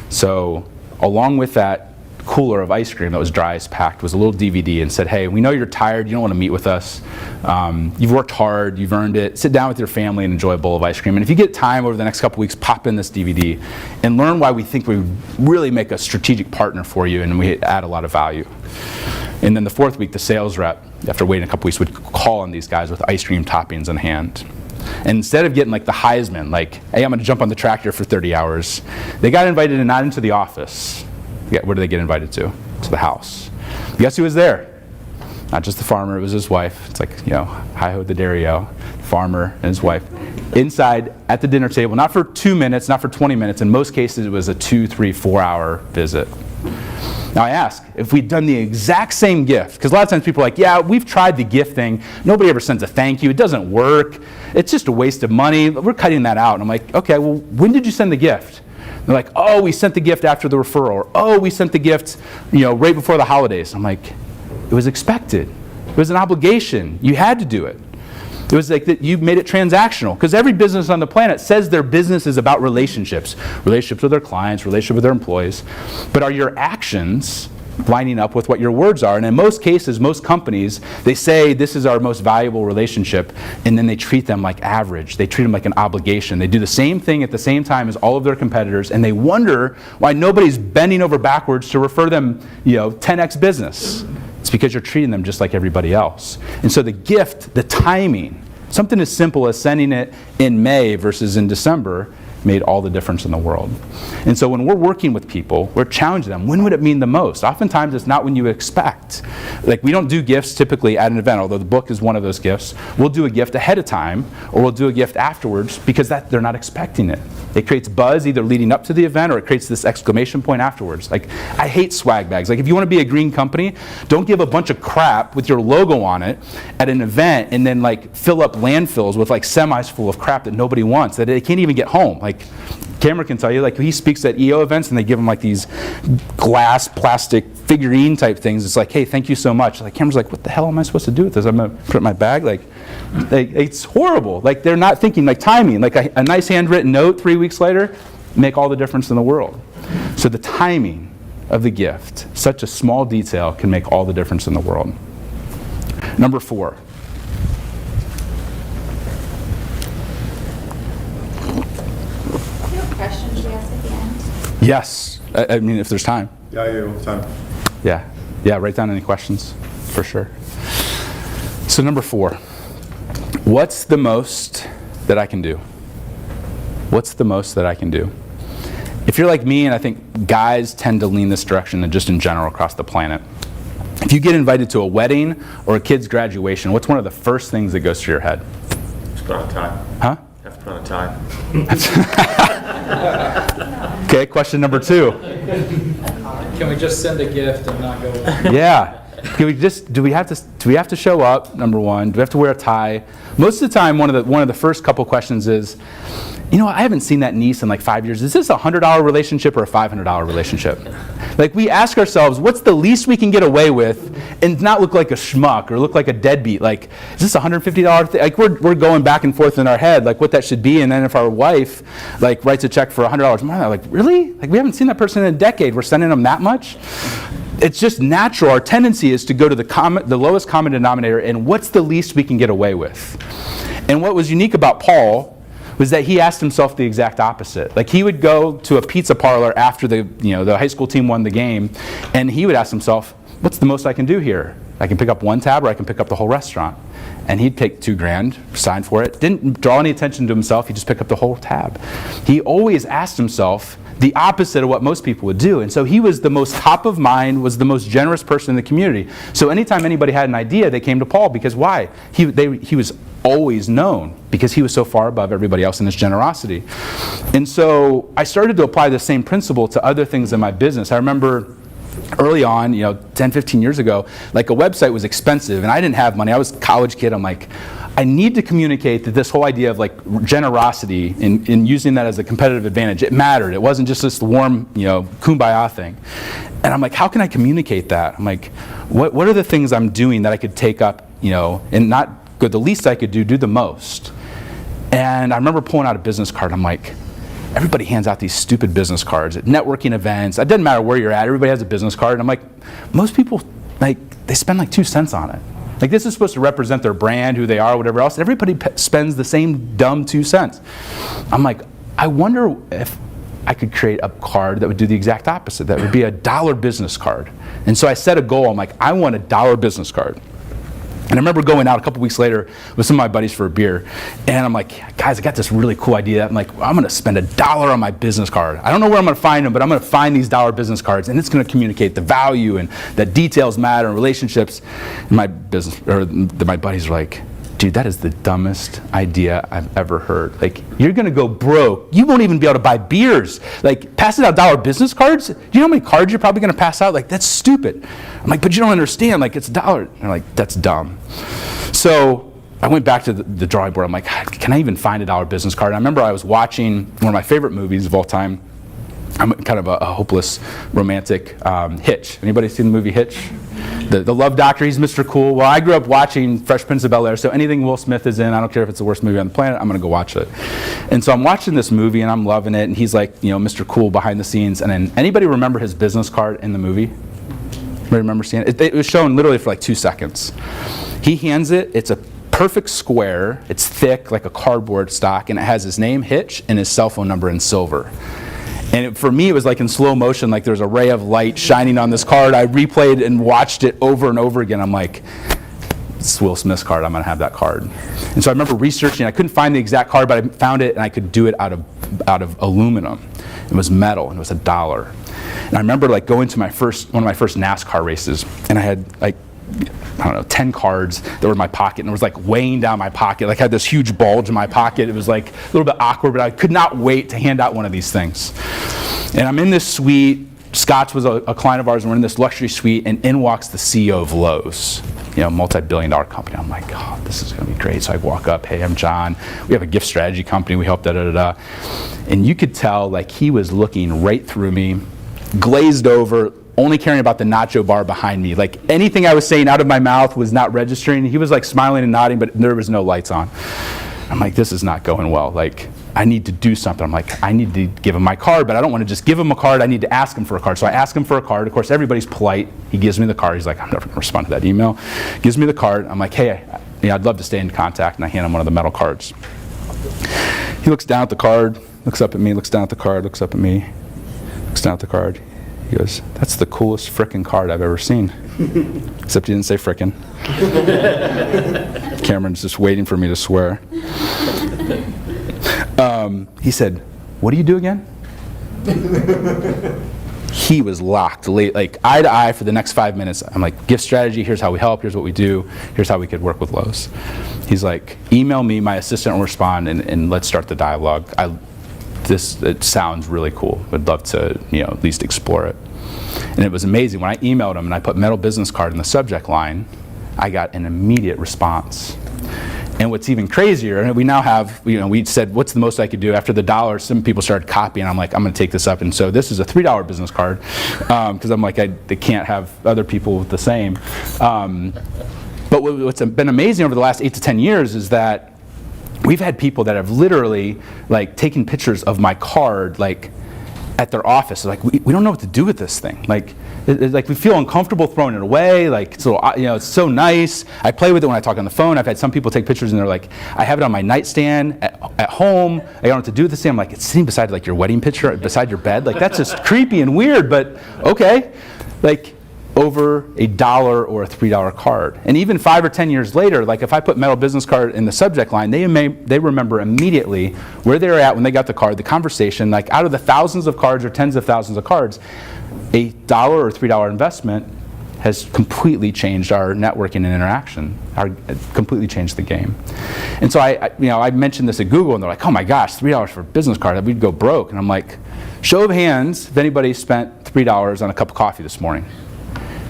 So along with that cooler of ice cream that was dry ice packed was a little DVD and said, hey, we know you're tired, you don't want to meet with us, you've worked hard, you've earned it, sit down with your family and enjoy a bowl of ice cream. And if you get time over the next couple weeks, pop in this DVD and learn why we think we really make a strategic partner for you and we add a lot of value. And then the 4th week, the sales rep, after waiting a couple weeks, would call on these guys with ice cream toppings in hand. And instead of getting like the Heisman, like, hey, I'm going to jump on the tractor for 30 hours, they got invited and not into the office. Where did they get invited to? To the house. Guess who was there? Not just the farmer, it was his wife. It's like, hi-ho the dairy-o, farmer and his wife. Inside at the dinner table, not for 2 minutes, not for 20 minutes. In most cases, it was a 2, 3, 4-hour visit. Now I ask, if we'd done the exact same gift, because a lot of times people are like, yeah, we've tried the gift thing. Nobody ever sends a thank you. It doesn't work. It's just a waste of money. We're cutting that out. And I'm like, okay, well, when did you send the gift? They're like, oh, we sent the gift after the referral. Or, oh, we sent the gift, right before the holidays. I'm like, it was expected. It was an obligation. You had to do it. It was like that you made it transactional. Because every business on the planet says their business is about relationships. Relationships with their clients, relationship with their employees. But are your actions lining up with what your words are? And in most cases, most companies, they say this is our most valuable relationship, and then they treat them like average. They treat them like an obligation. They do the same thing at the same time as all of their competitors, and they wonder why nobody's bending over backwards to refer them, 10x business. It's because you're treating them just like everybody else. And so the gift, the timing, something as simple as sending it in May versus in December made all the difference in the world. And so when we're working with people, we're challenging them, when would it mean the most? Oftentimes it's not when you expect. Like we don't do gifts typically at an event, although the book is one of those gifts. We'll do a gift ahead of time, or we'll do a gift afterwards because they're not expecting it. It creates buzz either leading up to the event or it creates this exclamation point afterwards. Like, I hate swag bags. Like, if you want to be a green company, don't give a bunch of crap with your logo on it at an event and then like fill up landfills with like semis full of crap that nobody wants, that they can't even get home. Like, Cameron can tell you, like, he speaks at EO events and they give him like these glass, plastic figurine type things. It's like, hey, thank you so much. Like, Cameron's like, what the hell am I supposed to do with this? I'm going to put it in my bag? Like, it's horrible. Like, they're not thinking like timing. Like a nice handwritten note 3 weeks later make all the difference in the world. So the timing of the gift, such a small detail can make all the difference in the world. Number 4. Do you have questions we ask at the end? Yes, I mean, if there's time. Yeah, all the time. Yeah, write down any questions, for sure. So number 4, what's the most that I can do? What's the most that I can do? If you're like me, and I think guys tend to lean this direction and just in general across the planet, if you get invited to a wedding or a kid's graduation, what's one of the first things that goes through your head? Just put on a tie. Huh? Have to put on a tie. Okay, question number 2. Can we just send a gift and not go? Yeah. Do we have to show up, number 1? Do we have to wear a tie? Most of the time, one of the first couple questions is, I haven't seen that niece in like 5 years. Is this a $100 relationship or a $500 relationship? Like, we ask ourselves, what's the least we can get away with and not look like a schmuck or look like a deadbeat? Like, is this a $150 thing? Like, we're going back and forth in our head, like what that should be. And then if our wife like writes a check for $100, we're like, really? Like, we haven't seen that person in a decade. We're sending them that much? It's just natural. Our tendency is to go to the lowest common denominator and what's the least we can get away with. And what was unique about Paul was that he asked himself the exact opposite. Like, he would go to a pizza parlor after the high school team won the game, and he would ask himself, what's the most I can do here? I can pick up one tab or I can pick up the whole restaurant. And he'd take $2,000, sign for it, didn't draw any attention to himself, he'd just pick up the whole tab. He always asked himself the opposite of what most people would do. And so he was the most top of mind, was the most generous person in the community. So anytime anybody had an idea, they came to Paul, because why? He was always known because he was so far above everybody else in his generosity. And so I started to apply the same principle to other things in my business. I remember early on, 10, 15 years ago, like, a website was expensive and I didn't have money. I was a college kid. I'm like, I need to communicate that this whole idea of like generosity and using that as a competitive advantage, it mattered. It wasn't just this warm, kumbaya thing. And I'm like, how can I communicate that? I'm like, what are the things I'm doing that I could take up, and not go the least I could do the most? And I remember pulling out a business card. I'm like, everybody hands out these stupid business cards at networking events. It doesn't matter where you're at. Everybody has a business card. And I'm like, most people, they spend like 2 cents on it. Like, this is supposed to represent their brand, who they are, whatever else. Everybody spends the same dumb 2 cents. I'm like, I wonder if I could create a card that would do the exact opposite. That would be a $1 business card. And so I set a goal. I'm like, I want a $1 business card. And I remember going out a couple weeks later with some of my buddies for a beer, and I'm like, guys, I got this really cool idea. I'm like, I'm going to spend $1 on my business card. I don't know where I'm going to find them, but I'm going to find these $1 business cards, and it's going to communicate the value and that details matter and relationships. And my buddies are like, dude, that is the dumbest idea I've ever heard. Like, you're going to go broke. You won't even be able to buy beers. Like, passing out $1 business cards? Do you know how many cards you're probably going to pass out? Like, that's stupid. I'm like, but you don't understand. Like, it's $1. And they're like, that's dumb. So I went back to the drawing board. I'm like, can I even find a $1 business card? And I remember I was watching one of my favorite movies of all time. I'm kind of a hopeless romantic, Hitch. Anybody seen the movie Hitch? The love doctor, he's Mr. Cool. Well, I grew up watching Fresh Prince of Bel-Air, so anything Will Smith is in, I don't care if it's the worst movie on the planet, I'm going to go watch it. And so I'm watching this movie, and I'm loving it, and he's like, Mr. Cool behind the scenes. And then, anybody remember his business card in the movie? Anybody remember seeing it? It was shown literally for like 2 seconds. He hands it, it's a perfect square, it's thick, like a cardboard stock, and it has his name, Hitch, and his cell phone number in silver. And for me, it was like in slow motion, like there was a ray of light shining on this card. I replayed and watched it over and over again. I'm like, it's Will Smith's card, I'm gonna have that card. And so I remember researching, I couldn't find the exact card, but I found it, and I could do it out of aluminum. It was metal, and it was $1. And I remember like going to one of my first NASCAR races, and I had like, 10 cards that were in my pocket, and it was like weighing down my pocket. Like, I had this huge bulge in my pocket. It was like a little bit awkward, but I could not wait to hand out one of these things. And I'm in this suite. Scott's was a client of ours, and we're in this luxury suite, and in walks the CEO of Lowe's, multi-billion-dollar company. I'm like, oh, this is going to be great. So I walk up, hey, I'm John. We have a gift strategy company. We help da-da-da-da. And you could tell, like, he was looking right through me, glazed over, only caring about the nacho bar behind me. Like, anything I was saying out of my mouth was not registering. He was like smiling and nodding, but there was no lights on. I'm like, this is not going well. Like, I need to do something. I'm like, I need to give him my card, but I don't want to just give him a card. I need to ask him for a card. So I ask him for a card. Of course, everybody's polite. He gives me the card. He's like, I'm never going to respond to that email. Gives me the card. I'm like, hey, I'd love to stay in contact. And I hand him one of the metal cards. He looks down at the card, looks up at me, looks down at the card, looks up at me, looks down at the card. He goes, that's the coolest frickin' card I've ever seen. Except he didn't say frickin'. Cameron's just waiting for me to swear. He said, what do you do again? He was locked, like eye to eye for the next 5 minutes. I'm like, gift strategy, here's how we help, here's what we do, here's how we could work with Lowe's. He's like, email me, my assistant will respond, and let's start the dialogue. It sounds really cool. I'd love to, at least explore it. And it was amazing. When I emailed him and I put metal business card in the subject line, I got an immediate response. And what's even crazier, we now have, we said, what's the most I could do? After the dollar, some people started copying. I'm like, I'm going to take this up. And so this is a $3 business card, because I'm like, they can't have other people with the same. But what's been amazing over the last 8 to 10 years is that we've had people that have literally taken pictures of my card at their office. Like, we don't know what to do with this thing. Like we feel uncomfortable throwing it away. It's it's so nice. I play with it when I talk on the phone. I've had some people take pictures and they're like, I have it on my nightstand at home. I don't know what to do with this thing. I'm like, it's sitting beside your wedding picture beside your bed. That's just creepy and weird, but okay. Over $1 or a $3 card. And even 5 or 10 years later, if I put metal business card in the subject line, they remember immediately where they were at when they got the card, the conversation. Out of the thousands of cards or tens of thousands of cards, $1 or $3 investment has completely changed our networking and interaction, completely changed the game. And so I mentioned this at Google, and they're like, oh my gosh, $3 for a business card, we'd go broke. And I'm like, show of hands if anybody spent $3 on a cup of coffee this morning.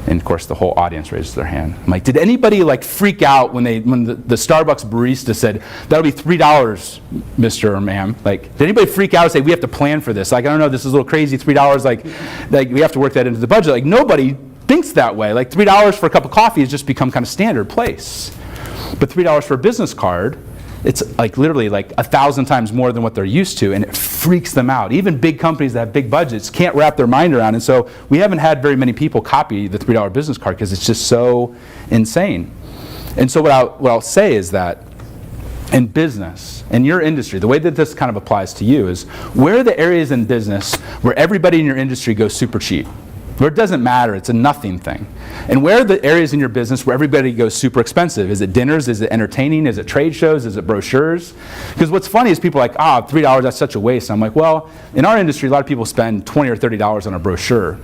And of course, the whole audience raises their hand. I'm like, did anybody freak out when the Starbucks barista said, that'll be $3, Mr. or ma'am? Did anybody freak out and say, we have to plan for this? I don't know, this is a little crazy, $3, we have to work that into the budget. Nobody thinks that way. $3 for a cup of coffee has just become kind of standard place. But $3 for a business card, it's literally 1,000 times more than what they're used to, and it freaks them out. Even big companies that have big budgets can't wrap their mind around. And so we haven't had very many people copy the $3 business card because it's just so insane. And so what I'll say is that in business, in your industry, the way that this kind of applies to you is, where are the areas in business where everybody in your industry goes super cheap? Where it doesn't matter, it's a nothing thing. And where are the areas in your business where everybody goes super expensive? Is it dinners? Is it entertaining? Is it trade shows? Is it brochures? Because what's funny is people are like, $3, that's such a waste. And I'm like, well, in our industry, a lot of people spend $20 or $30 on a brochure.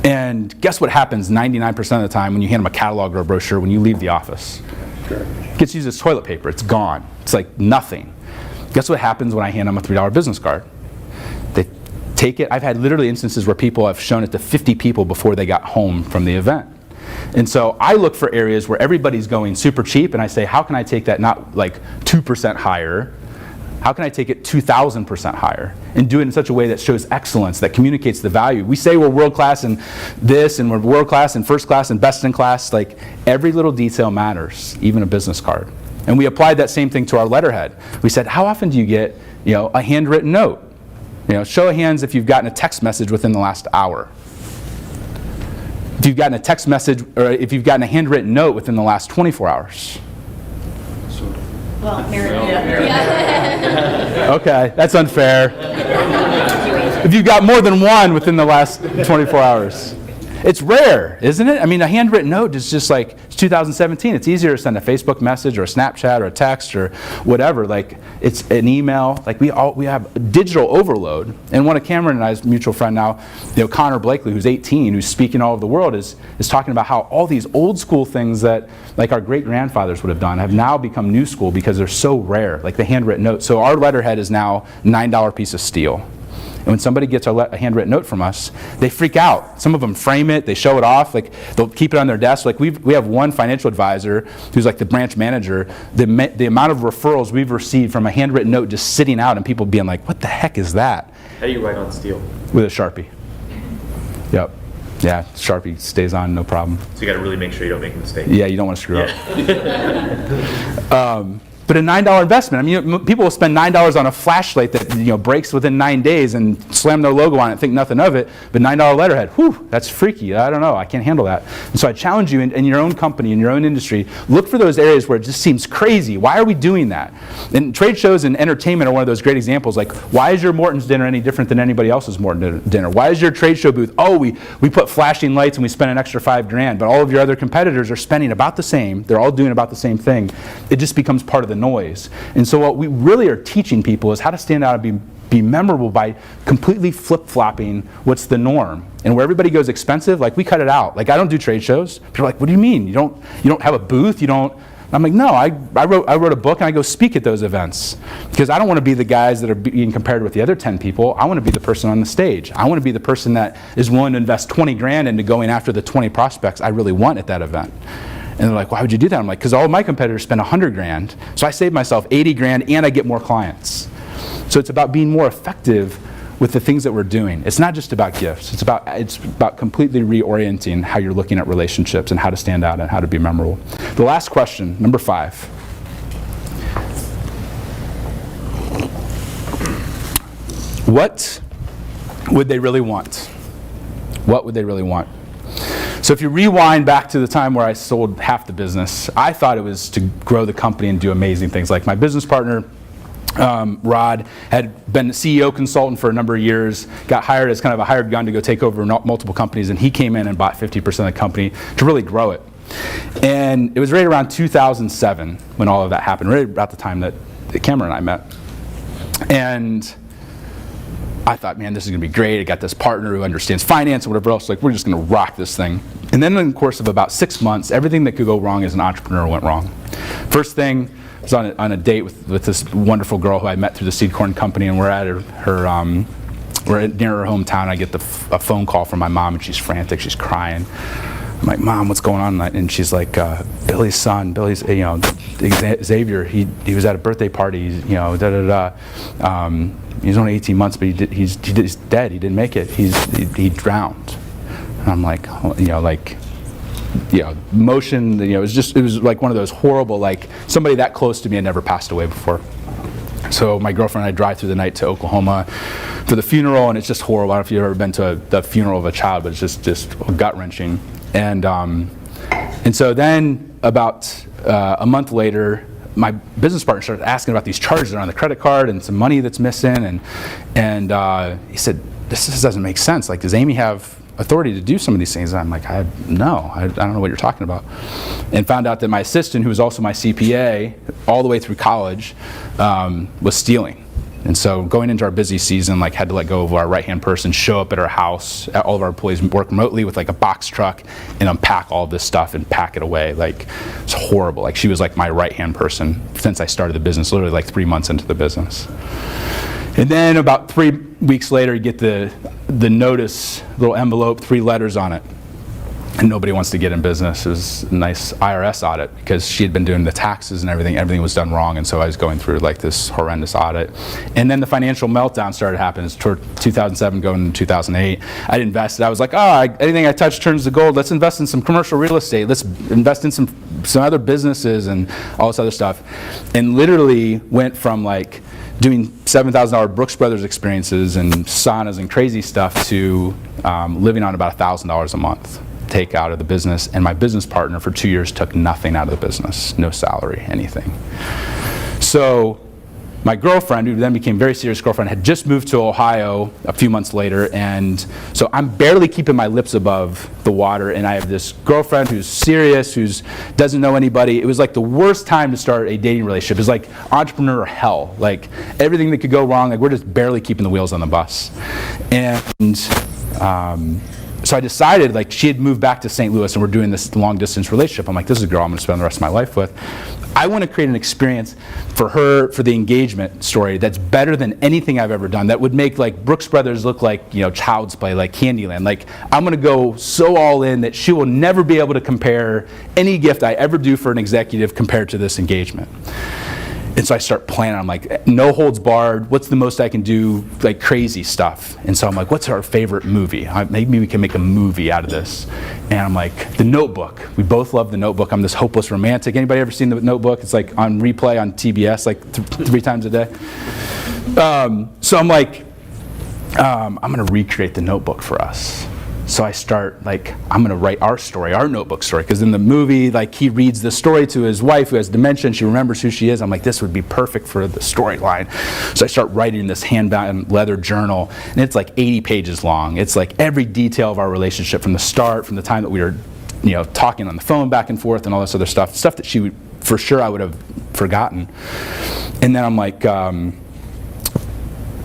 And guess what happens 99% of the time when you hand them a catalog or a brochure when you leave the office? Sure. It gets used as toilet paper. It's gone. It's nothing. Guess what happens when I hand them a $3 business card? They take it. I've had literally instances where people have shown it to 50 people before they got home from the event. And so I look for areas where everybody's going super cheap, and I say, how can I take that not 2% higher? How can I take it 2,000% higher and do it in such a way that shows excellence, that communicates the value? We say we're world class in this, and we're world class in first class and best in class. Every little detail matters, even a business card. And we applied that same thing to our letterhead. We said, how often do you get a handwritten note? Show of hands if you've gotten a text message within the last hour. If you've gotten a text message, or if you've gotten a handwritten note within the last 24 hours. Well, yeah. Okay, that's unfair. If you've got more than one within the last 24 hours. It's rare, isn't it? A handwritten note is just it's 2017. It's easier to send a Facebook message or a Snapchat or a text or whatever. It's an email. We have digital overload. And one of Cameron and I's mutual friend now, Connor Blakely, who's 18, who's speaking all over the world, is talking about how all these old school things that our great grandfathers would have done have now become new school because they're so rare, the handwritten note. So our letterhead is now $9 piece of steel. And when somebody gets a handwritten note from us, they freak out. Some of them frame it, they show it off, they'll keep it on their desk. We have one financial advisor who's the branch manager. The amount of referrals we've received from a handwritten note just sitting out and people being like, what the heck is that? How do you write on steel? With a Sharpie. Yep. Yeah, Sharpie stays on, no problem. So you got to really make sure you don't make a mistake. Yeah, you don't want to screw up. But a $9 investment, I mean, people will spend $9 on a flashlight that breaks within 9 days and slam their logo on it and think nothing of it, but $9 letterhead, whew, that's freaky. I don't know, I can't handle that. And so I challenge you in your own company, in your own industry, look for those areas where it just seems crazy. Why are we doing that? And trade shows and entertainment are one of those great examples. Like, why is your Morton's dinner any different than anybody else's Morton dinner? Why is your trade show booth, oh, we put flashing lights and we spend an extra $5,000, but all of your other competitors are spending about the same. They're all doing about the same thing. It just becomes part of the noise. And so what we really are teaching people is how to stand out and be memorable by completely flip-flopping what's the norm. And where everybody goes expensive, like, we cut it out. Like, I don't do trade shows. People are like, what do you mean? You don't have a booth? You don't? I'm like, no, I wrote a book and I go speak at those events. Because I don't want to be the guys that are being compared with the other 10 people. I want to be the person on the stage. I want to be the person that is willing to invest 20 grand into going after the 20 prospects I really want at that event. And they're like, why would you do that? I'm like, because all of my competitors spend 100 grand. So I save myself 80 grand and I get more clients. So it's about being more effective with the things that we're doing. It's not just about gifts. It's about completely reorienting how you're looking at relationships and how to stand out and how to be memorable. The last question, number 5. What would they really want? What would they really want? So if you rewind back to the time where I sold half the business, I thought it was to grow the company and do amazing things. Like my business partner, Rod, had been a CEO consultant for a number of years, got hired as kind of a hired gun to go take over multiple companies, and he came in and bought 50% of the company to really grow it. And it was right around 2007 when all of that happened, right about the time that Cameron and I met. And I thought, man, this is going to be great. I got this partner who understands finance and whatever else. Like, we're just going to rock this thing. And then in the course of about 6 months, everything that could go wrong as an entrepreneur went wrong. First thing, I was on a date with this wonderful girl who I met through the Seed Corn Company, and we're at we're near her hometown. I get a phone call from my mom, and she's frantic. She's crying. I'm like, Mom, what's going on? And she's like, Billy's son, Xavier, he was at a birthday party, he's only 18 months, but he's dead. He didn't make it. He drowned. And I'm like, motion. It was like one of those horrible, like, somebody that close to me had never passed away before. So my girlfriend and I drive through the night to Oklahoma for the funeral, and it's just horrible. I don't know if you've ever been to the funeral of a child, but it's just gut wrenching. And so then about a month later, my business partner started asking about these charges on the credit card and some money that's missing, and he said, this doesn't make sense. Like, does Amy have authority to do some of these things? And I'm like, I don't know what you're talking about. And found out that my assistant, who was also my CPA all the way through college, was stealing. And so going into our busy season, like, had to let go of our right-hand person, show up at our house. All of our employees work remotely with like a box truck and unpack all of this stuff and pack it away. Like, it's horrible. Like, she was like my right-hand person since I started the business, literally like 3 months into the business. And then about 3 weeks later, you get the notice, little envelope, 3 letters on it. And nobody wants to get in business. It was a nice IRS audit because she had been doing the taxes and everything. Everything was done wrong, and so I was going through like this horrendous audit. And then the financial meltdown started happening. It's toward 2007 going into 2008. I'd invested. I was like, anything I touch turns to gold. Let's invest in some commercial real estate. Let's invest in some other businesses and all this other stuff. And literally went from like doing $7,000 Brooks Brothers experiences and saunas and crazy stuff to living on about $1,000 a month take out of the business. And my business partner for 2 years took nothing out of the business, no salary, anything. So my girlfriend, who then became a very serious girlfriend, had just moved to Ohio a few months later, and so I'm barely keeping my lips above the water, and I have this girlfriend who's serious, who doesn't know anybody. It was like the worst time to start a dating relationship. It was like entrepreneur hell. Like, everything that could go wrong, like, we're just barely keeping the wheels on the bus. And so I decided, like, she had moved back to St. Louis and we're doing this long distance relationship. I'm like, this is a girl I'm going to spend the rest of my life with. I want to create an experience for her, for the engagement story, that's better than anything I've ever done, that would make like Brooks Brothers look like, Child's Play, like Candyland. Like, I'm going to go so all in that she will never be able to compare any gift I ever do for an executive compared to this engagement. And so I start planning. I'm like, no holds barred. What's the most I can do? Like crazy stuff. And so I'm like, what's our favorite movie? Maybe we can make a movie out of this. And I'm like, The Notebook. We both love The Notebook. I'm this hopeless romantic. Anybody ever seen The Notebook? It's like on replay on TBS like 3 times a day. So I'm like, I'm going to recreate The Notebook for us. So I start, like, I'm going to write our story, our Notebook story, because in the movie, like, he reads the story to his wife who has dementia, and she remembers who she is. I'm like, this would be perfect for the storyline. So I start writing this hand-bound leather journal, and it's like 80 pages long. It's like every detail of our relationship from the start, from the time that we were, talking on the phone back and forth and all this other stuff that she would, for sure, I would have forgotten. And then I'm like,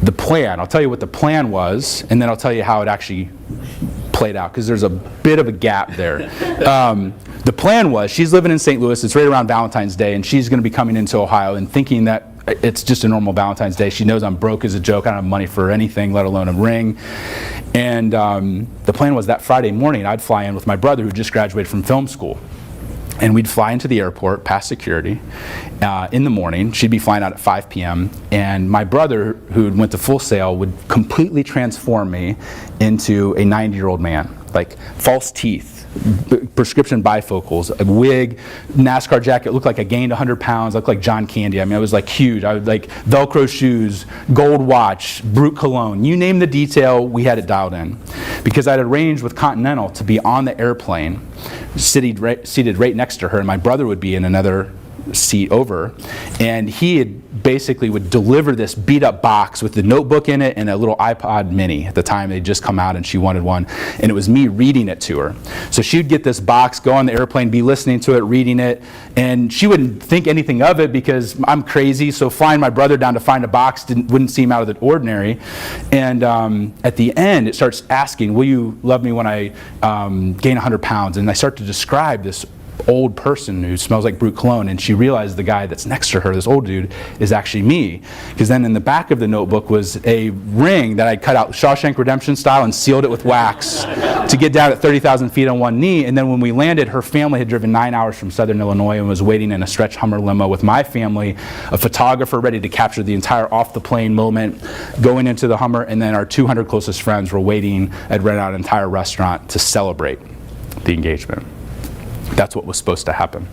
the plan, I'll tell you what the plan was, and then I'll tell you how it actually played out, because there's a bit of a gap there. The plan was, she's living in St. Louis, it's right around Valentine's Day, and she's going to be coming into Ohio and thinking that it's just a normal Valentine's Day. She knows I'm broke as a joke, I don't have money for anything, let alone a ring. And the plan was that Friday morning I'd fly in with my brother who just graduated from film school. And we'd fly into the airport, past security, in the morning. She'd be flying out at 5 p.m. And my brother, who went to Full Sail, would completely transform me into a 90-year-old man. Like false teeth, prescription bifocals, a wig, NASCAR jacket, looked like I gained 100 pounds, looked like John Candy. I mean, I was like huge. I would like Velcro shoes, gold watch, Brut cologne. You name the detail, we had it dialed in. Because I'd arranged with Continental to be on the airplane, seated right next to her, and my brother would be in another seat over, and he had basically would deliver this beat up box with the Notebook in it and a little iPod mini. At the time they'd just come out and she wanted one, and it was me reading it to her. So she'd get this box, go on the airplane, be listening to it, reading it, and she wouldn't think anything of it because I'm crazy, so flying my brother down to find a box wouldn't seem out of the ordinary. And at the end it starts asking, will you love me when I gain 100 pounds? And I start to describe this old person who smells like Brut cologne, and she realized the guy that's next to her, this old dude, is actually me. Because then in the back of the Notebook was a ring that I cut out Shawshank Redemption style and sealed it with wax to get down at 30,000 feet on one knee. And then when we landed, her family had driven 9 hours from Southern Illinois and was waiting in a stretch Hummer limo with my family, a photographer ready to capture the entire off-the-plane moment, going into the Hummer, and then our 200 closest friends were waiting. I'd rent out an entire restaurant to celebrate the engagement. That's what was supposed to happen.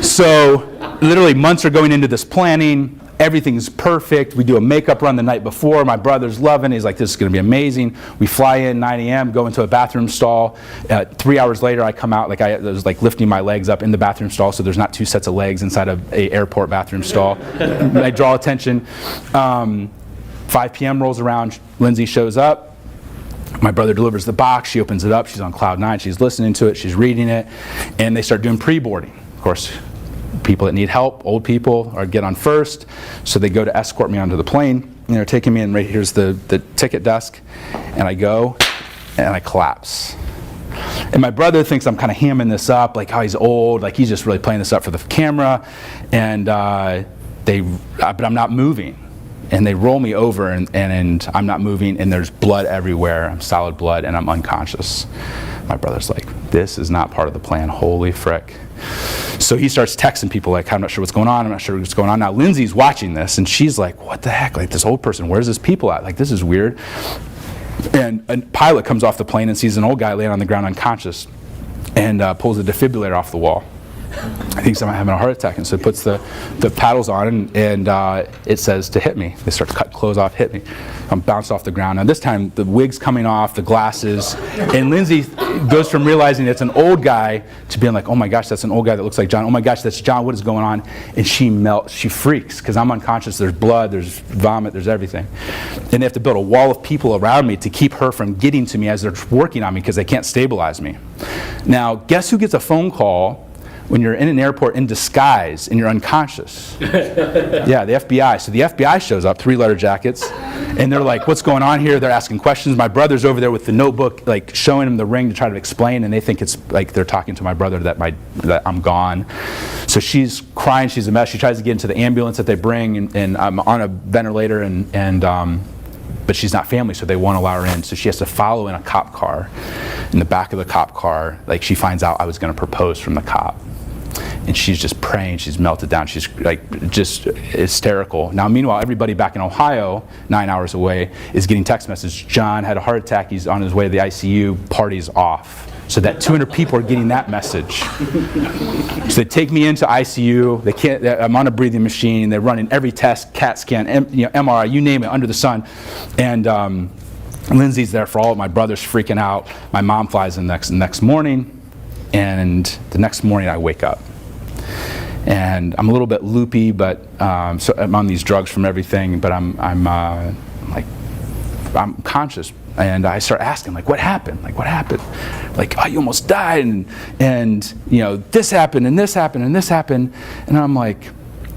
So literally months are going into this planning. Everything's perfect. We do a makeup run the night before. My brother's loving it. He's like, this is going to be amazing. We fly in 9 a.m., go into a bathroom stall. 3 hours later, I come out, like I was like lifting my legs up in the bathroom stall, so there's not 2 sets of legs inside of an airport bathroom stall. I draw attention. 5 p.m. rolls around. Lindsay shows up. My brother delivers the box, she opens it up, she's on cloud 9, she's listening to it, she's reading it, and they start doing pre-boarding. Of course, people that need help, old people, are get on first, so they go to escort me onto the plane, and they're taking me in, right here's the ticket desk, and I go, and I collapse. And my brother thinks I'm kind of hamming this up, like, oh, he's old, like he's just really playing this up for the camera, and but I'm not moving. And they roll me over, and I'm not moving, and there's blood everywhere. I'm solid blood, and I'm unconscious. My brother's like, this is not part of the plan, holy frick. So he starts texting people like, I'm not sure what's going on, I'm not sure what's going on. Now Lindsay's watching this, and she's like, what the heck, like this old person, where's this people at? Like, this is weird. And a pilot comes off the plane and sees an old guy laying on the ground unconscious, and pulls a defibrillator off the wall. I think someone having a heart attack, and so it puts the paddles on, and it says to hit me. They start to cut clothes off, hit me. I'm bounced off the ground. Now this time the wig's coming off, the glasses, and Lindsay goes from realizing it's an old guy to being like, oh my gosh, that's an old guy that looks like John. Oh my gosh, that's John, what is going on? And she melts, she freaks, because I'm unconscious, there's blood, there's vomit, there's everything. And they have to build a wall of people around me to keep her from getting to me as they're working on me because they can't stabilize me. Now, guess who gets a phone call when you're in an airport in disguise and you're unconscious? Yeah, the FBI. So the FBI shows up, 3-letter jackets, and they're like, what's going on here? They're asking questions. My brother's over there with the Notebook, like showing him the ring to try to explain, and they think it's like they're talking to my brother that I'm gone. So she's crying, she's a mess. She tries to get into the ambulance that they bring, and I'm on a ventilator, but she's not family, so they won't allow her in. So she has to follow in a cop car. In the back of the cop car, like she finds out I was going to propose from the cop. and she's just praying. She's melted down. She's like just hysterical. Now, meanwhile, everybody back in Ohio, 9 hours away, is getting text messages. John had a heart attack. He's on his way to the ICU. Party's off. So that 200 people are getting that message. So they take me into ICU. They can't. I'm on a breathing machine. They're running every test, CAT scan, MRI, you name it, under the sun. And Lindsay's there for all. My brother's freaking out. My mom flies in the next morning, and the next morning I wake up. And I'm a little bit loopy, but so I'm on these drugs from everything. But I'm conscious. And I start asking, like, what happened? Like, what happened? Like, oh, you almost died, and you know, this happened, and this happened, and this happened. And I'm like,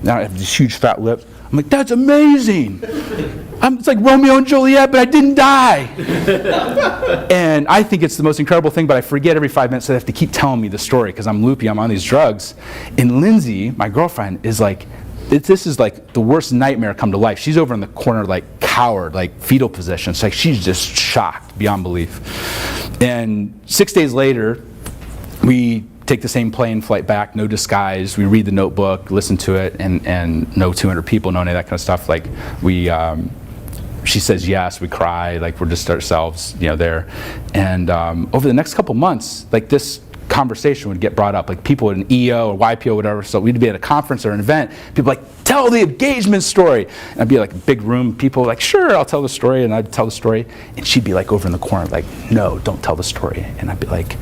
now I have this huge fat lip. I'm like, that's amazing. It's like Romeo and Juliet, but I didn't die. And I think it's the most incredible thing, but I forget every 5 minutes that I have to keep telling me the story because I'm loopy, I'm on these drugs. And Lindsay, my girlfriend, is like, this is like the worst nightmare come to life. She's over in the corner, like cowered, like fetal position. It's like she's just shocked beyond belief. And 6 days later, we take the same plane flight back, no disguise. We read the notebook, listen to it, and no 200 people, no any of that kind of stuff. Like she says yes, we cry, like we're just ourselves, there. And over the next couple months, like this conversation would get brought up, like people in EO or YPO or whatever. So we'd be at a conference or an event, people like, tell the engagement story. And I'd be like a big room, people like, sure, I'll tell the story. And I'd tell the story. And she'd be like over in the corner, like, no, don't tell the story. And I'd be like,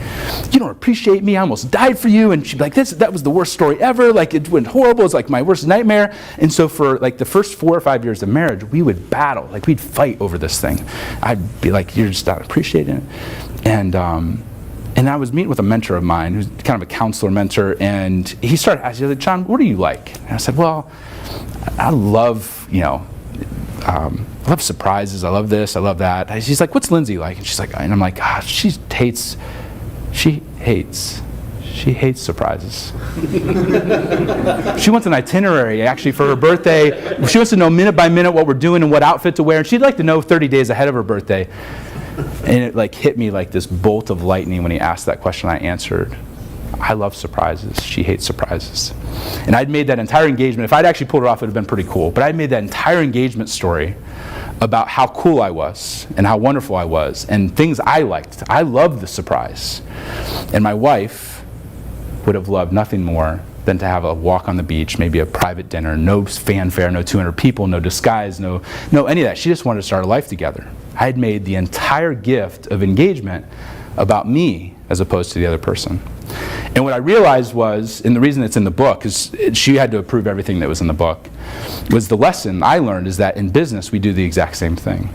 you don't appreciate me, I almost died for you. And she'd be like, that was the worst story ever. Like, it went horrible, it's like my worst nightmare. And so for like the first 4 or 5 years of marriage, we would battle, like we'd fight over this thing. I'd be like, you're just not appreciating it. And I was meeting with a mentor of mine, who's kind of a counselor mentor, and he started asking, like, John, what do you like? And I said, well, I love, I love surprises. I love this. I love that. And she's like, what's Lindsay like? And she's like, and I'm like, gosh, she hates surprises. She wants an itinerary, actually, for her birthday. She wants to know minute by minute what we're doing and what outfit to wear, and she'd like to know 30 days ahead of her birthday. And it like hit me like this bolt of lightning when he asked that question. I answered, I love surprises. She hates surprises. And I'd made that entire engagement. If I'd actually pulled it off, it would have been pretty cool. But I'd made that entire engagement story about how cool I was and how wonderful I was and things I liked. I loved the surprise. And my wife would have loved nothing more than to have a walk on the beach, maybe a private dinner, no fanfare, no 200 people, no disguise, no any of that. She just wanted to start a life together. I had made the entire gift of engagement about me as opposed to the other person. And what I realized was, and the reason it's in the book is she had to approve everything that was in the book, was the lesson I learned is that in business we do the exact same thing.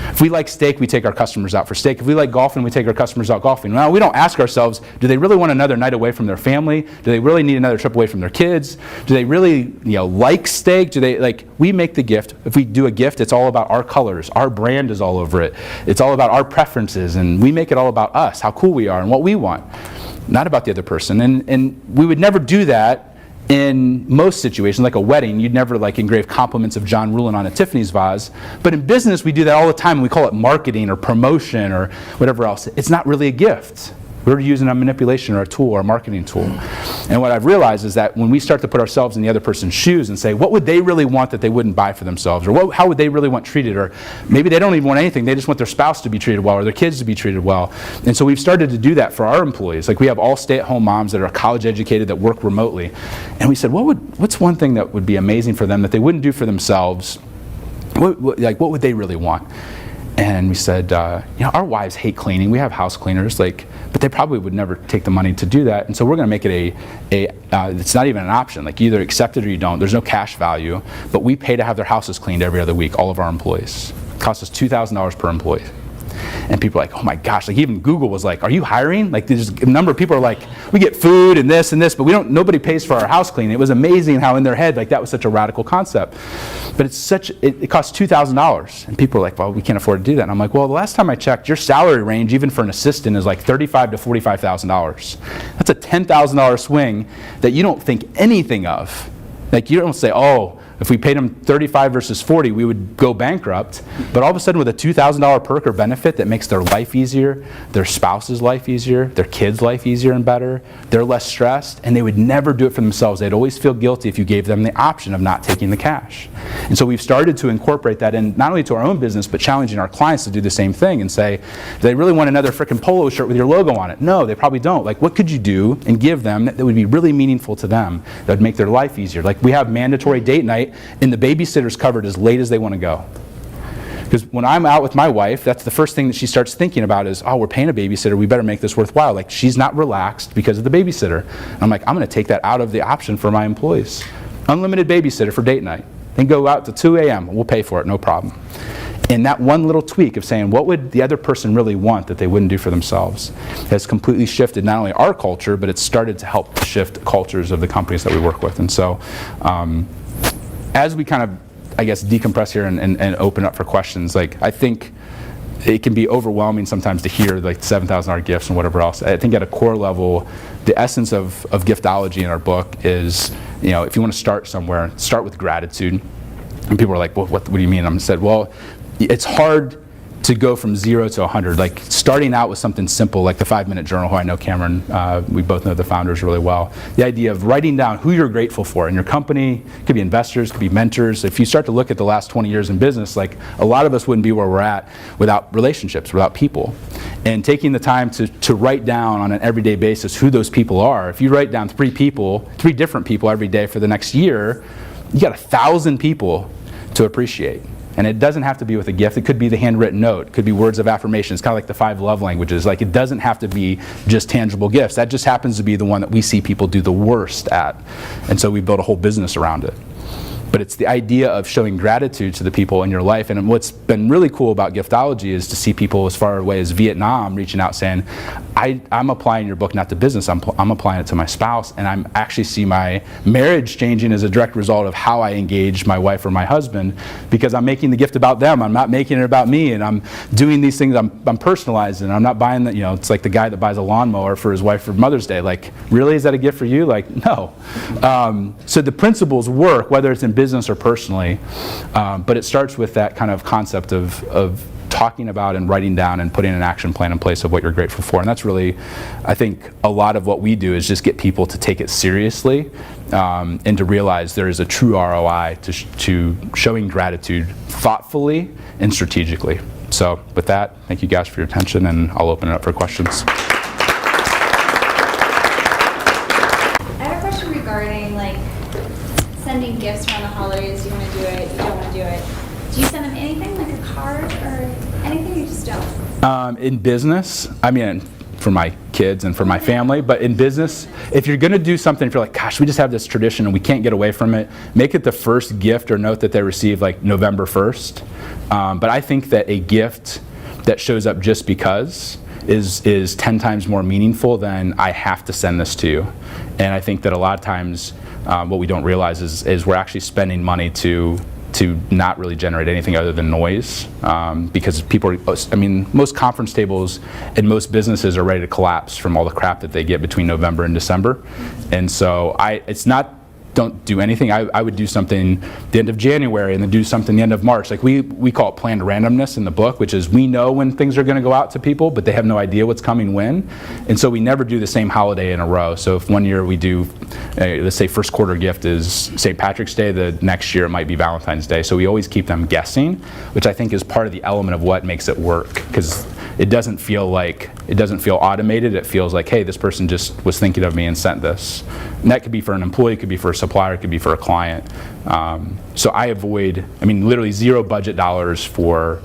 If we like steak, we take our customers out for steak. If we like golfing, we take our customers out golfing. Now, we don't ask ourselves, do they really want another night away from their family? Do they really need another trip away from their kids? Do they really, like steak? Do they we make the gift. If we do a gift, it's all about our colors. Our brand is all over it. It's all about our preferences, and we make it all about us, how cool we are, and what we want, not about the other person. And we would never do that in most situations, like a wedding. You'd never engrave compliments of John Ruhlin on a Tiffany's vase. But in business, we do that all the time. We call it marketing or promotion or whatever else. It's not really a gift. We're using a manipulation or a tool or a marketing tool. And what I've realized is that when we start to put ourselves in the other person's shoes and say, what would they really want that they wouldn't buy for themselves? Or how would they really want treated? Or maybe they don't even want anything. They just want their spouse to be treated well or their kids to be treated well. And so we've started to do that for our employees. Like we have all stay-at-home moms that are college educated that work remotely. And we said, what's one thing that would be amazing for them that they wouldn't do for themselves? What would they really want? And we said, our wives hate cleaning. We have house cleaners, but they probably would never take the money to do that. And so we're going to make it it's not even an option. You either accept it or you don't. There's no cash value, but we pay to have their houses cleaned every other week, all of our employees. It costs us $2,000 per employee. And people are like, oh my gosh, even Google was like, are you hiring? There's a number of people are like, we get food and this, but nobody pays for our house cleaning. It was amazing how in their head, that was such a radical concept. But it costs $2,000. And people are like, well, we can't afford to do that. And I'm like, well, the last time I checked, your salary range, even for an assistant, is $35,000 to $45,000. That's a $10,000 swing that you don't think anything of. You don't say, oh, If we paid them 35 versus 40, we would go bankrupt. But all of a sudden with a $2,000 perk or benefit that makes their life easier, their spouse's life easier, their kids' life easier and better, they're less stressed, and they would never do it for themselves. They'd always feel guilty if you gave them the option of not taking the cash. And so we've started to incorporate that in not only to our own business, but challenging our clients to do the same thing and say, do they really want another frickin' polo shirt with your logo on it? No, they probably don't. Like, what could you do and give them that would be really meaningful to them, that would make their life easier? Like, we have mandatory date night, and the babysitter's covered as late as they want to go. Because when I'm out with my wife, that's the first thing that she starts thinking about is, oh, we're paying a babysitter, we better make this worthwhile. Like, she's not relaxed because of the babysitter. And I'm like, I'm going to take that out of the option for my employees. Unlimited babysitter for date night. Then go out to 2 a.m. We'll pay for it, no problem. And that one little tweak of saying, what would the other person really want that they wouldn't do for themselves, has completely shifted not only our culture, but it's started to help shift cultures of the companies that we work with. And so as we kind of, I guess, decompress here and open up for questions, like, I think it can be overwhelming sometimes to hear like $7,000 gifts and whatever else. I think at a core level, the essence of Giftology in our book is, you know, if you want to start somewhere, start with gratitude. And people are like, well, what do you mean? I said, well, it's hard to go from 0 to 100. Like, starting out with something simple like the 5-minute journal, who I know Cameron, we both know the founders really well. The idea of writing down who you're grateful for in your company, could be investors, could be mentors. If you start to look at the last 20 years in business, like, a lot of us wouldn't be where we're at without relationships, without people. And taking the time to write down on an everyday basis who those people are. If you write down 3 different people every day for the next year, you got 1,000 people to appreciate. And it doesn't have to be with a gift. It could be the handwritten note. It could be words of affirmation. It's kind of like the 5 love languages. Like, it doesn't have to be just tangible gifts. That just happens to be the one that we see people do the worst at. And so we built a whole business around it. But it's the idea of showing gratitude to the people in your life. And what's been really cool about Giftology is to see people as far away as Vietnam reaching out saying, I'm applying your book not to business, I'm applying it to my spouse, and I'm actually see my marriage changing as a direct result of how I engage my wife or my husband, because I'm making the gift about them. I'm not making it about me, and I'm doing these things, I'm personalizing. I'm not buying that, you know, it's like the guy that buys a lawnmower for his wife for Mother's Day. Like, really, is that a gift for you? Like, no. So the principles work, whether it's in business or personally, but it starts with that kind of concept of talking about and writing down and putting an action plan in place of what you're grateful for. And that's really, I think, a lot of what we do is just get people to take it seriously and to realize there is a true ROI to showing gratitude thoughtfully and strategically. So with that, thank you guys for your attention, and I'll open it up for questions. I have a question regarding, like, sending gifts around the holidays. You want to do it, you don't want to do it. Do you send them anything, like a card or anything, you just don't? In business, I mean, for my kids and for my family, but in business, if you're going to do something, if you're like, gosh, we just have this tradition and we can't get away from it, make it the first gift or note that they receive, like, November 1st. But I think that a gift that shows up just because is 10 times more meaningful than I have to send this to you. And I think that a lot of times what we don't realize is we're actually spending money to not really generate anything other than noise, because people are, I mean, most conference tables and most businesses are ready to collapse from all the crap that they get between November and December. And so it's not, don't do anything. I would do something the end of January and then do something the end of March. Like, we call it planned randomness in the book, which is we know when things are going to go out to people, but they have no idea what's coming when. And so we never do the same holiday in a row. So if one year we do, let's say first quarter gift is St. Patrick's Day, the next year it might be Valentine's Day. So we always keep them guessing, which I think is part of the element of what makes it work, because it doesn't feel automated. It feels like, hey, this person just was thinking of me and sent this. And that could be for an employee, it could be for a supplier, it could be for a client. So I avoid, I mean, literally zero budget dollars for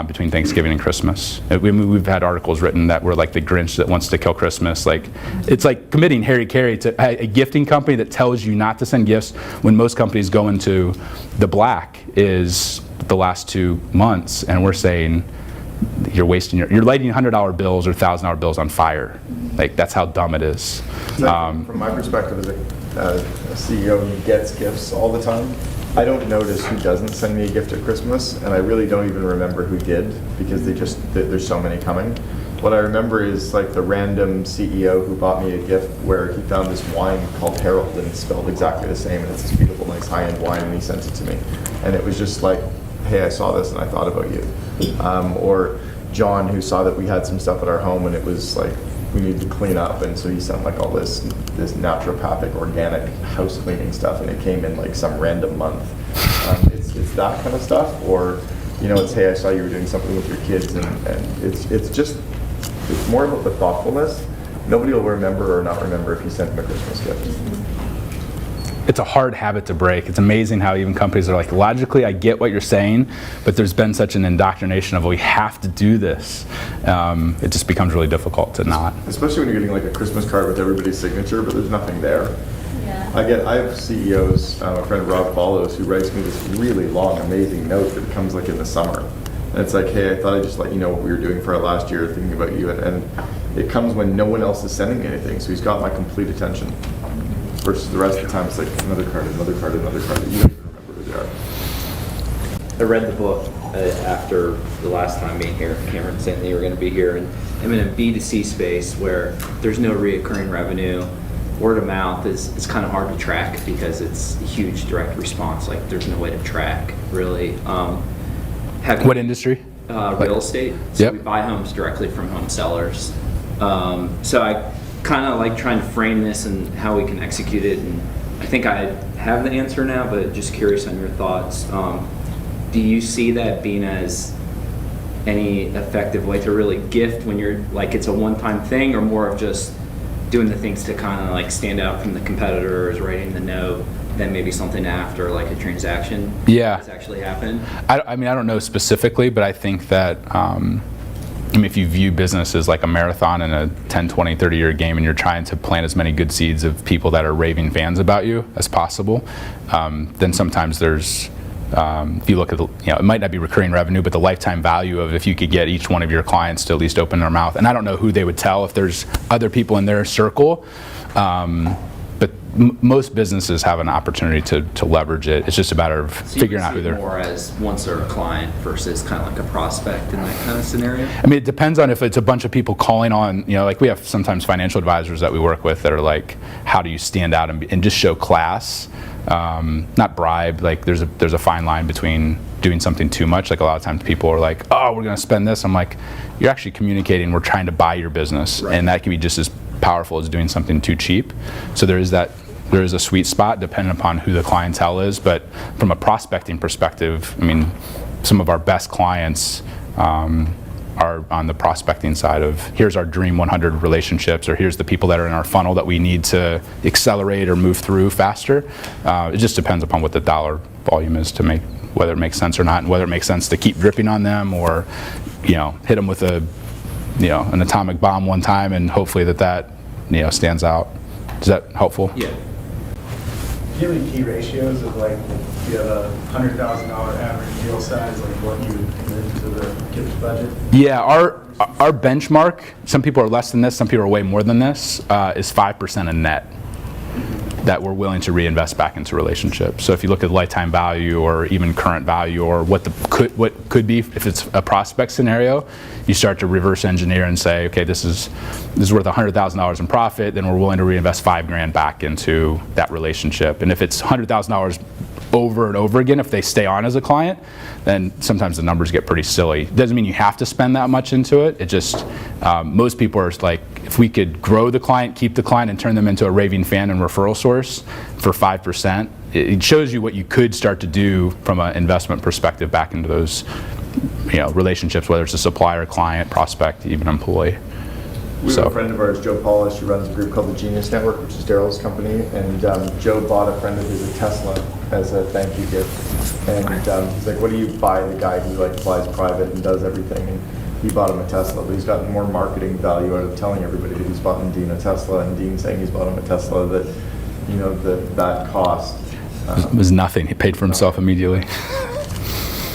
between Thanksgiving and Christmas. We've had articles written that we're like the Grinch that wants to kill Christmas. Like, it's like committing Harry Carey to a gifting company that tells you not to send gifts when most companies go into the black is the last 2 months, and we're saying, you're wasting you're lighting $100 bills or $1,000 bills on fire. Like, that's how dumb it is. From my perspective as a CEO who gets gifts all the time, I don't notice who doesn't send me a gift at Christmas, and I really don't even remember who did, because there's so many coming. what I remember is like the random CEO who bought me a gift where he found this wine called Herold and it's spelled exactly the same and it's this beautiful, nice high-end wine and he sent it to me. And it was just like, hey, I saw this and I thought about you. Or John, who saw that we had some stuff at our home and it was like, we needed to clean up, and so he sent like all this naturopathic, organic house cleaning stuff, and it came in like some random month. It's that kind of stuff, or it's hey, I saw you were doing something with your kids, and it's more about the thoughtfulness. Nobody will remember or not remember if you sent them a Christmas gift. It's a hard habit to break. It's amazing how even companies are like, logically, I get what you're saying, but there's been such an indoctrination of, well, we have to do this. It just becomes really difficult to not. Especially when you're getting like a Christmas card with everybody's signature, but there's nothing there. Yeah. I have CEOs, my friend Rob Follows, who writes me this really long, amazing note that comes like in the summer. And it's like, hey, I thought I'd just let you know what we were doing for our last year, thinking about you. And it comes when no one else is sending me anything, so he's got my complete attention. Versus the rest of the time, it's like another card, another card, another card that you don't even remember who they are. I read the book after the last time being here. Cameron saying that you were going to be here, and I'm in a B2C space where there's no reoccurring revenue. Word of mouth is kind of hard to track because it's a huge direct response. Like there's no way to track really. What industry? Real estate. So Yep. we buy homes directly from home sellers. So I kind of like trying to frame this and how we can execute it, and I think I have the answer now, but just curious on your thoughts. Do you see that being as any effective way to really gift when you're like it's a one-time thing, or more of just doing the things to kind of like stand out from the competitors, writing the note, then maybe something after like a transaction has actually happened? I mean, I don't know specifically, but I think that if you view business as like a marathon and a 10, 20, 30-year game, and you're trying to plant as many good seeds of people that are raving fans about you as possible, then sometimes there's, if you look at it might not be recurring revenue, but the lifetime value of if you could get each one of your clients to at least open their mouth. And I don't know who they would tell if there's other people in their circle, but most businesses have an opportunity to leverage it. It's just a matter of figuring out who they're. More as once they're a client versus kind of like a prospect in that kind of scenario? I mean, it depends on if it's a bunch of people calling on, like we have sometimes financial advisors that we work with that are like, how do you stand out and just show class? Not bribe, like there's a fine line between doing something too much. Like a lot of times people are like, oh, we're going to spend this. I'm like, you're actually communicating, we're trying to buy your business. Right. And that can be just as powerful as doing something too cheap. So there is a sweet spot depending upon who the clientele is. But from a prospecting perspective, I mean, some of our best clients are on the prospecting side of here's our dream 100 relationships, or here's the people that are in our funnel that we need to accelerate or move through faster. It just depends upon what the dollar volume is to make, whether it makes sense or not, and whether it makes sense to keep dripping on them or hit them with an atomic bomb one time and hopefully that stands out. Is that helpful? Yeah. Do you have any key ratios of like, if you have a $100,000 average deal size, like what you would commit to the gift budget? Yeah, our benchmark, some people are less than this, some people are way more than this, is 5% of net that we're willing to reinvest back into relationships. So if you look at lifetime value or even current value or what could be, if it's a prospect scenario, you start to reverse engineer and say, okay, this is worth $100,000 in profit, then we're willing to reinvest $5,000 back into that relationship. And if it's $100,000 over and over again, if they stay on as a client, then sometimes the numbers get pretty silly. It doesn't mean you have to spend that much into it. It just, most people are like, if we could grow the client, keep the client, and turn them into a raving fan and referral source for 5%, it shows you what you could start to do from an investment perspective back into those relationships, whether it's a supplier, client, prospect, even employee. We have a friend of ours, Joe Polish, who runs a group called the Genius Network, which is Daryl's company, and Joe bought a friend of his a Tesla as a thank you gift. And he's like, what do you buy the guy who like flies private and does everything? And he bought him a Tesla, but he's gotten more marketing value out of telling everybody that he's bought Dean a Tesla, and Dean saying he's bought him a Tesla, that that cost It was nothing. He paid for himself immediately.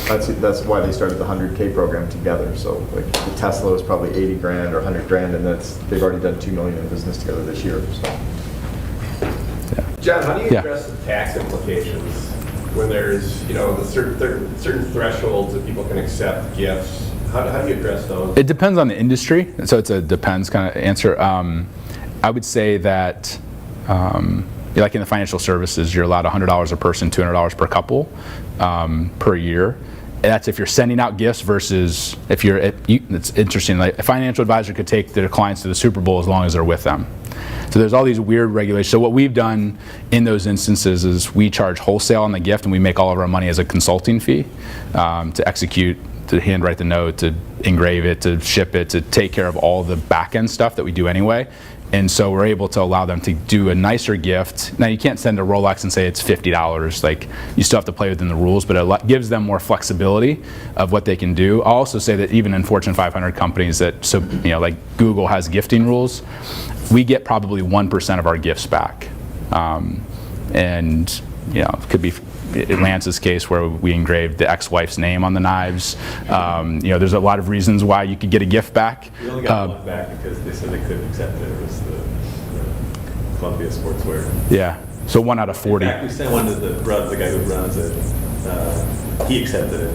That's why they started the 100K program together. So like the Tesla was probably 80 grand or 100 grand, and they've already done 2 million in business together this year. So. Yeah. John, how do you address the tax implications when there's the certain thresholds that people can accept gifts How do you address those? It depends on the industry, so it's a depends kind of answer. I would say that, like in the financial services, you're allowed $100 a person, $200 per couple per year. And that's if you're sending out gifts versus if you're, it's interesting, like a financial advisor could take their clients to the Super Bowl as long as they're with them. So there's all these weird regulations. So what we've done in those instances is we charge wholesale on the gift, and we make all of our money as a consulting fee to execute, to handwrite the note, to engrave it, to ship it, to take care of all the back end stuff that we do anyway. And so we're able to allow them to do a nicer gift. Now you can't send a Rolex and say it's $50. Like, you still have to play within the rules, but it gives them more flexibility of what they can do. I'll also say that even in Fortune 500 companies that, so like Google has gifting rules, we get probably 1% of our gifts back. And it could be in Lance's case where we engraved the ex-wife's name on the knives. There's a lot of reasons why you could get a gift back. We only got one back because they said they couldn't accept it. It was the Columbia Sportswear. Yeah, so 1 out of 40. In fact, we sent one to the guy who runs it. He accepted it.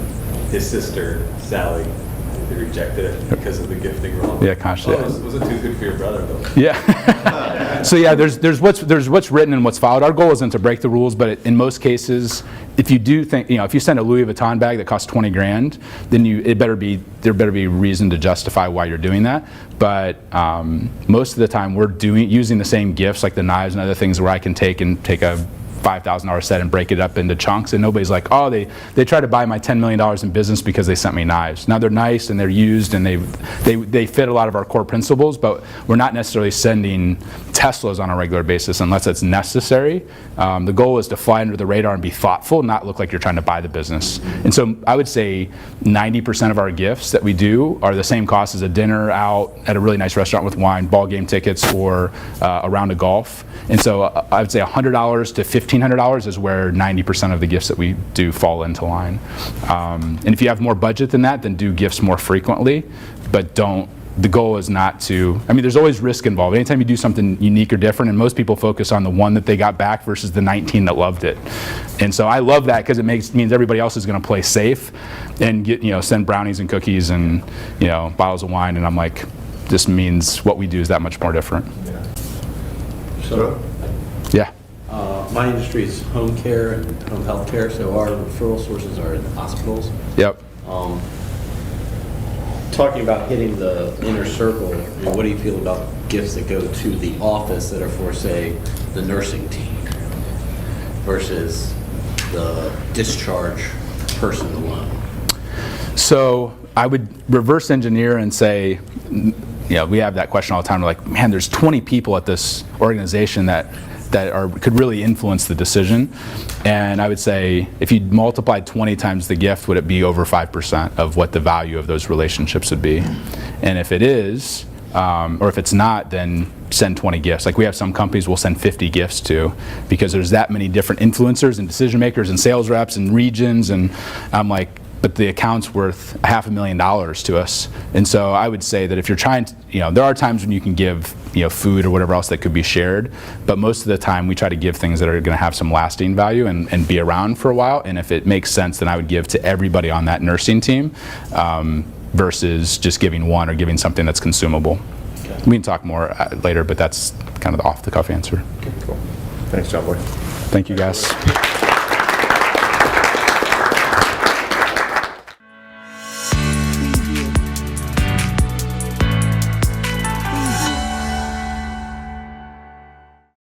His sister, Sally, they rejected it because of the gifting rule. Yeah, gosh. It wasn't too good for your brother, though. Yeah. So yeah, there's what's written and what's followed. Our goal isn't to break the rules, but in most cases, if you do think, if you send a Louis Vuitton bag that costs 20 grand, then there better be reason to justify why you're doing that. But most of the time, we're using the same gifts, like the knives and other things, where I can take a $5,000 set and break it up into chunks, and nobody's like, oh, they try to buy my $10 million in business because they sent me knives. Now they're nice and they're used and they fit a lot of our core principles, but we're not necessarily sending Teslas on a regular basis unless it's necessary. The goal is to fly under the radar and be thoughtful, not look like you're trying to buy the business. And so I would say 90% of our gifts that we do are the same cost as a dinner out at a really nice restaurant with wine, ball game tickets, or a round of golf. And so I would say $100 to $1,500 is where 90% of the gifts that we do fall into line. And if you have more budget than that, then do gifts more frequently, but the goal is not to, there's always risk involved. Anytime you do something unique or different, and most people focus on the one that they got back versus the 19 that loved it. And so I love that because it means everybody else is going to play safe and send brownies and cookies and bottles of wine, and I'm like, this means what we do is that much more different. So, Yeah. my industry is home care and home health care, so our referral sources are in the hospitals. Yep. Talking about hitting the inner circle, what do you feel about gifts that go to the office that are for, say, the nursing team versus the discharge person alone? So I would reverse engineer and say, we have that question all the time. We're like, man, there's 20 people at this organization that could really influence the decision. And I would say, if you multiplied 20 times the gift, would it be over 5% of what the value of those relationships would be? And if it is, or if it's not, then send 20 gifts. Like, we have some companies we'll send 50 gifts to because there's that many different influencers and decision makers and sales reps and regions, and I'm like, but the account's worth $500,000 to us. And so I would say that if you're trying to, there are times when you can give, food or whatever else that could be shared, but most of the time we try to give things that are going to have some lasting value and be around for a while. And if it makes sense, then I would give to everybody on that nursing team versus just giving one or giving something that's consumable. Okay. We can talk more later, but that's kind of the off-the-cuff answer. Okay, cool. Thanks, John Boy. Thank you, guys.